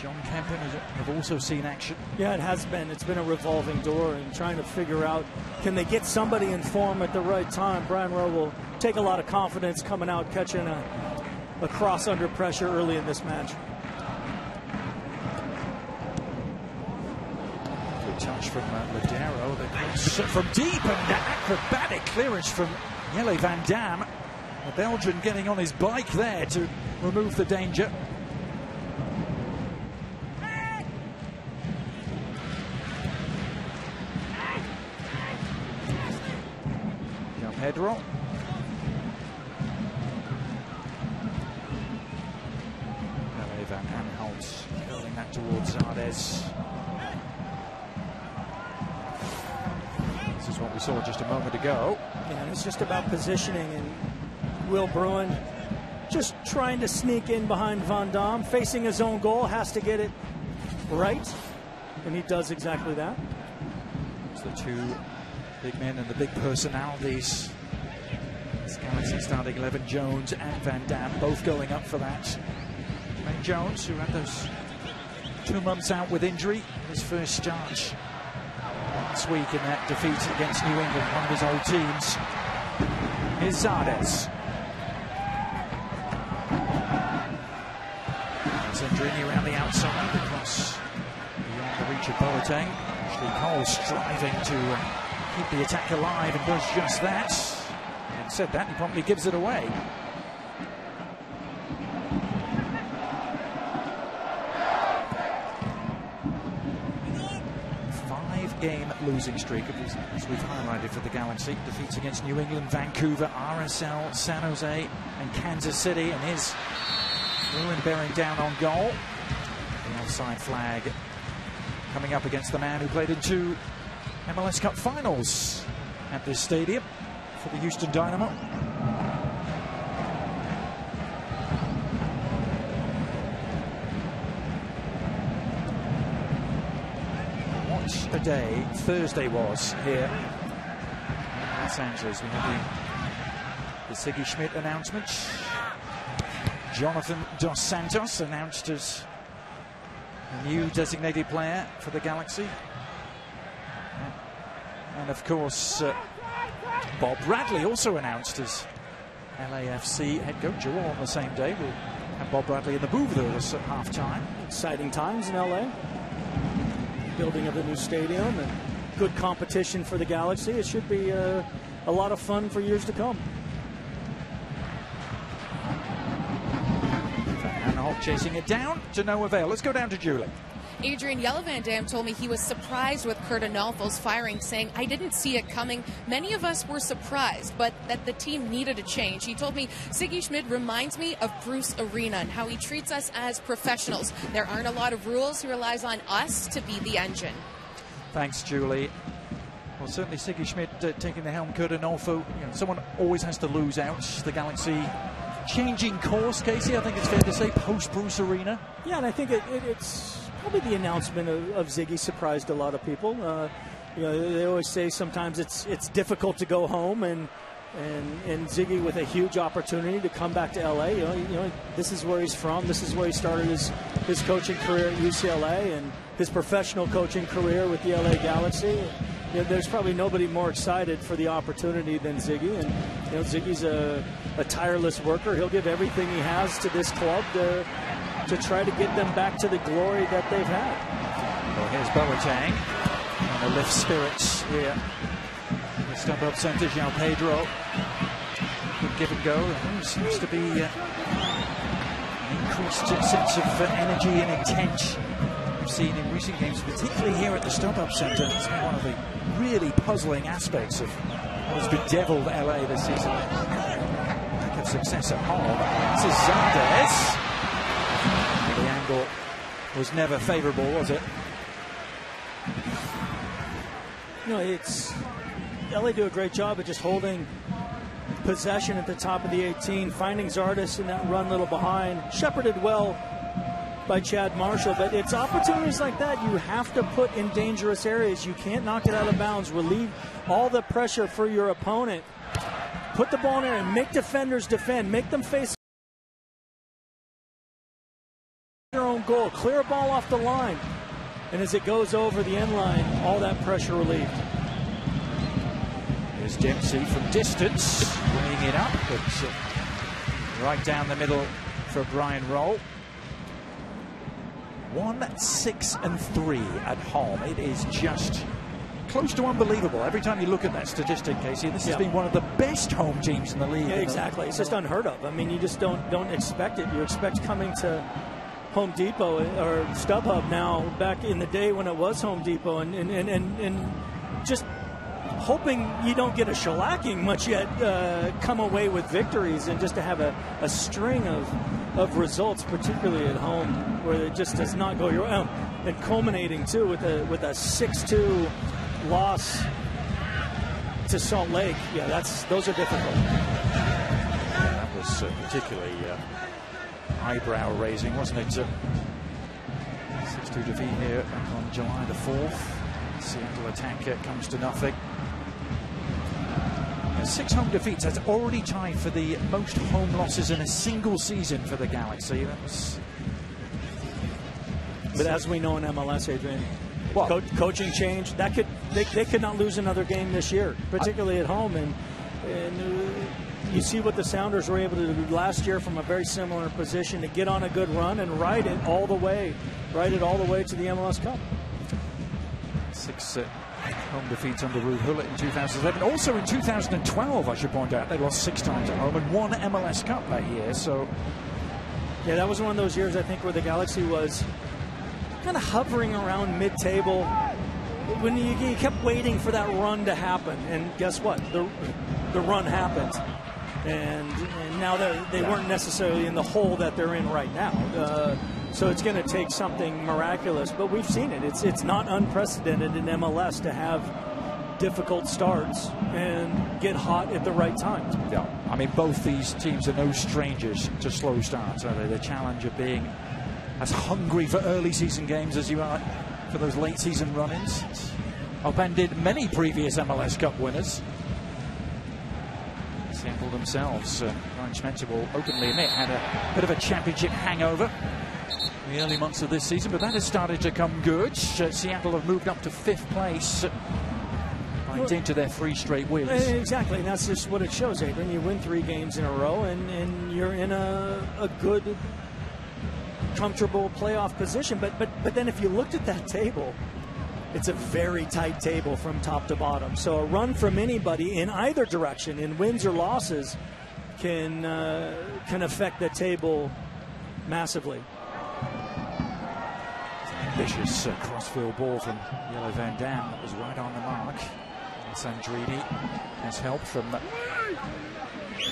Speaker 4: John Kempen have also seen action.
Speaker 5: Yeah, it has been. It's been a revolving door, and trying to figure out, can they get somebody in form at the right time? Brian Rowe will take a lot of confidence coming out, catching a cross under pressure early in this match.
Speaker 4: Good touch from Ladero. The cross from deep, and acrobatic clearance from Jelle Van Dam. The Belgian getting on his bike there to remove the danger. Pedro. Van Aanholt curling that towards Zardes. This is what we saw just a moment ago.
Speaker 5: Yeah, it's just about positioning, and Will Bruin just trying to sneak in behind Van Dam, facing his own goal, has to get it right, and he does exactly that.
Speaker 4: It's the two big men and the big personalities. This Galaxy starting 11, Jones and Van Dam, both going up for that. Jermaine Jones, who had those 2 months out with injury, his first start last week in that defeat against New England, one of his old teams. Here's Zardes. Sandrini around the outside, across beyond the reach of Boateng. Ashley Cole striving to keep the attack alive, and does just that. And said that, he promptly gives it away. 8-game losing streak, as we've highlighted for the Galaxy. Defeats against New England, Vancouver, RSL, San Jose, and Kansas City. And here's Lewin bearing down on goal. The offside flag coming up against the man who played in 2 MLS Cup finals at this stadium for the Houston Dynamo. What a day Thursday was here in Los Angeles. We had the Siggy Schmidt announcement. Jonathan Dos Santos announced as the new designated player for the Galaxy. And of course, Bob Bradley also announced as LAFC head coach. All on the same day. We'll have Bob Bradley in the booth with us at half-time.
Speaker 5: Exciting times in LA. Building of the new stadium and good competition for the Galaxy. It should be a lot of fun for years to come.
Speaker 4: Van Holt chasing it down to no avail. Let's go down to Julie.
Speaker 13: Adrian Yellow-Van told me he was surprised with Kurt Arnolfo's firing, saying, "I didn't see it coming. Many of us were surprised, but that the team needed a change." He told me, "Siggy Schmidt reminds me of Bruce Arena and how he treats us as professionals. There aren't a lot of rules. He relies on us to be the engine."
Speaker 4: Thanks, Julie. Well, certainly Siggy Schmidt taking the helm. Kurt Arnolfo, someone always has to lose out. The Galaxy changing course, Casey, I think it's fair to say, post-Bruce Arena.
Speaker 5: Yeah, and I think it's probably the announcement of Ziggy surprised a lot of people. They always say sometimes it's difficult to go home, and Ziggy with a huge opportunity to come back to LA. This is where he's from. This is where he started his coaching career at UCLA and his professional coaching career with the LA Galaxy. There's probably nobody more excited for the opportunity than Ziggy, and Ziggy's a tireless worker. He'll give everything he has to this club to try to get them back to the glory that they've had.
Speaker 4: Well, here's Boateng and the lift spirits here. The StubHub Center, João Pedro. Good give and go. There seems to be an increased sense of energy and intent we've seen in recent games, particularly here at the StubHub Center. It's been one of the really puzzling aspects of what has bedeviled LA this season. Lack of success at home. This is Zandez. The angle was never favorable, was it?
Speaker 5: LA do a great job of just holding possession at the top of the 18, finding Zardes in that run little behind, shepherded well by Chad Marshall, but it's opportunities like that you have to put in dangerous areas. You can't knock it out of bounds, relieve all the pressure for your opponent, put the ball in there and make defenders defend, make them face their own goal, clear a ball off the line, and as it goes over the end line, all that pressure relieved.
Speaker 4: Here's Dempsey from distance, bringing it up, but right down the middle for Brian Roll. 1-6-3 at home. It is just close to unbelievable. Every time you look at that statistic, Casey, this has been one of the best home teams in the league.
Speaker 5: Yeah, exactly. It's just unheard of. I mean, you just don't expect it. You expect coming to Home Depot or StubHub now, back in the day when it was Home Depot, and just hoping you don't get a shellacking much yet, come away with victories, and just to have a string of results, particularly at home, where it just does not go your way, and culminating too with a 6-2 loss to Salt Lake. Yeah, those are difficult.
Speaker 4: That was particularly eyebrow raising, wasn't it? 6-2 defeat here back on July the 4th. Seattle attack comes to nothing. 6 home defeats. That's already tied for the most home losses in a single season for the Galaxy.
Speaker 5: But as we know in MLS, Adrian, coaching change, they could not lose another game this year, particularly at home. And you see what the Sounders were able to do last year from a very similar position to get on a good run and ride it all the way to the MLS Cup.
Speaker 4: 6 home defeats under Ruud Gullit in 2011. Also in 2012, I should point out, they lost 6 times at home and won MLS Cup that year. So,
Speaker 5: yeah, that was one of those years, I think, where the Galaxy was kind of hovering around mid-table, when you kept waiting for that run to happen, and guess what? The run happened. And now they weren't necessarily in the hole that they're in right now. So it's going to take something miraculous. But we've seen it. It's not unprecedented in MLS to have difficult starts and get hot at the right time.
Speaker 4: Yeah, I mean, both these teams are no strangers to slow starts, are they? The challenge of being as hungry for early season games as you are for those late season run-ins. It's upended many previous MLS Cup winners. Seattle themselves, Ryan Schmetzer will openly admit, had a bit of a championship hangover in the early months of this season, but that has started to come good. Seattle have moved up to 5th place by dint of their 3 straight wins.
Speaker 5: Exactly, and that's just what it shows, Adrian. You win 3 games in a row, and you're in a good, comfortable playoff position. But then if you looked at that table, it's a very tight table from top to bottom. So a run from anybody in either direction, in wins or losses, can affect the table massively.
Speaker 4: Ambitious crossfield ball from Yellow Van Dam that was right on the mark. Sandrini has help from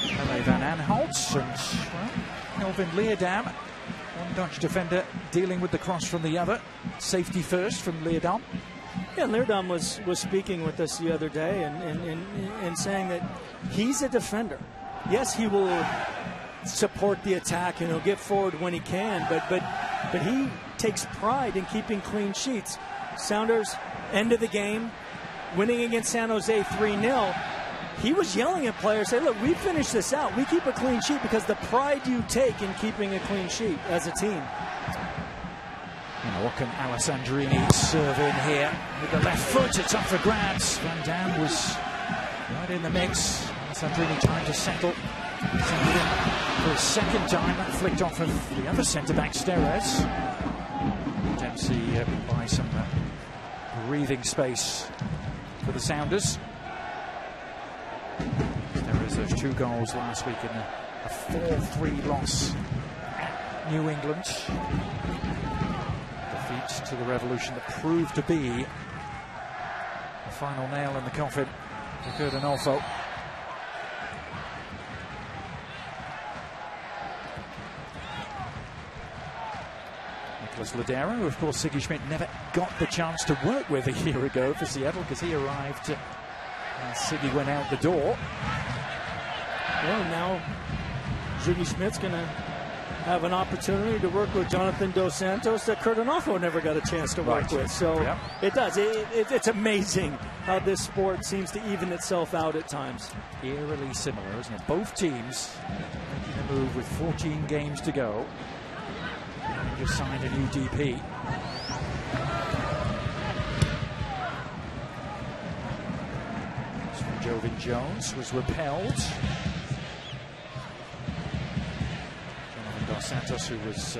Speaker 4: Yellow Van Aanholt, and Kelvin Leerdam, one Dutch defender dealing with the cross from the other. Safety first from Leerdam.
Speaker 5: Yeah, Leerdam was speaking with us the other day and saying that he's a defender. Yes, he will support the attack and he'll get forward when he can, but he takes pride in keeping clean sheets. Sounders, end of the game, winning against San Jose 3-0. He was yelling at players, saying, look, we finish this out. We keep a clean sheet because the pride you take in keeping a clean sheet as a team.
Speaker 4: What can Alessandrini serve in here with the left foot? It's up for grabs. Van Dam was right in the mix. Alessandrini trying to settle. Send it in for a second time. That flicked off of the other centre-back, Steres. Dempsey buys some breathing space for the Sounders. Steres, those 2 goals last week in a 4-3 loss at New England. To the Revolution that proved to be the final nail in the coffin for Kurt Arnolfo. Nicholas Ladera, who of course Siggy Schmidt never got the chance to work with a year ago for Seattle because he arrived and Siggy went out the door.
Speaker 5: Well, now Siggy Schmidt's going to have an opportunity to work with Jonathan Dos Santos that Kurt Arnolfo never got a chance to work with. So it does. It's amazing how this sport seems to even itself out at times.
Speaker 4: Eerily similar, isn't it? Both teams making a move with 14 games to go. They just signed a new DP. Jovin Jones was repelled. Dos Santos, who was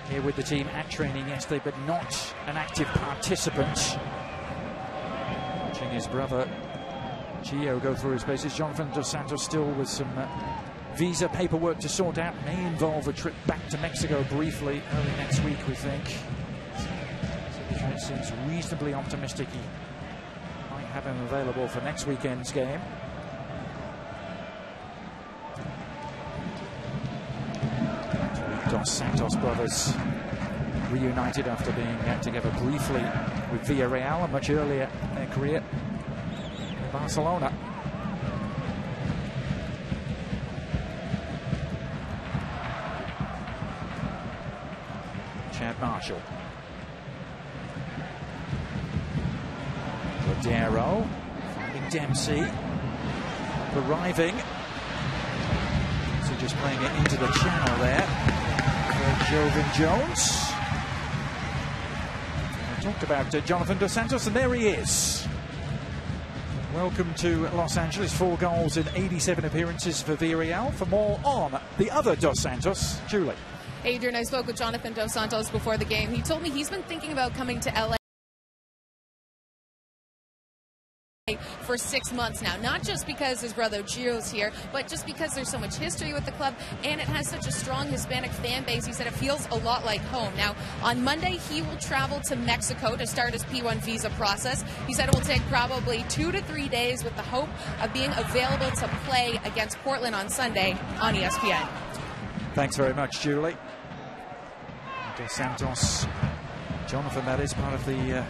Speaker 4: here with the team at training yesterday, but not an active participant. Watching his brother Gio go through his paces. Jonathan Dos Santos still with some visa paperwork to sort out. May involve a trip back to Mexico briefly early next week, we think. So it seems reasonably optimistic he might have him available for next weekend's game. Dos Santos brothers reunited after being together briefly with Villarreal much earlier in their career in Barcelona. Chad Marshall. Ladero finding Dempsey. Arriving. So just playing it into the channel there. Jovin Jones. I talked about Jonathan Dos Santos, and there he is. Welcome to Los Angeles. 4 goals in 87 appearances for Villarreal. For more on the other Dos Santos, Julie.
Speaker 13: Adrian, I spoke with Jonathan Dos Santos before the game. He told me he's been thinking about coming to LA for for 6 months now. Not just because his brother Gio's here, but just because there's so much history with the club and it has such a strong Hispanic fan base. He said it feels a lot like home. Now, on Monday, he will travel to Mexico to start his P1 visa process. He said it will take probably 2 to 3 days with the hope of being available to play against Portland on Sunday on ESPN.
Speaker 4: Thanks very much, Julie. Dos Santos, Jonathan, that is part of the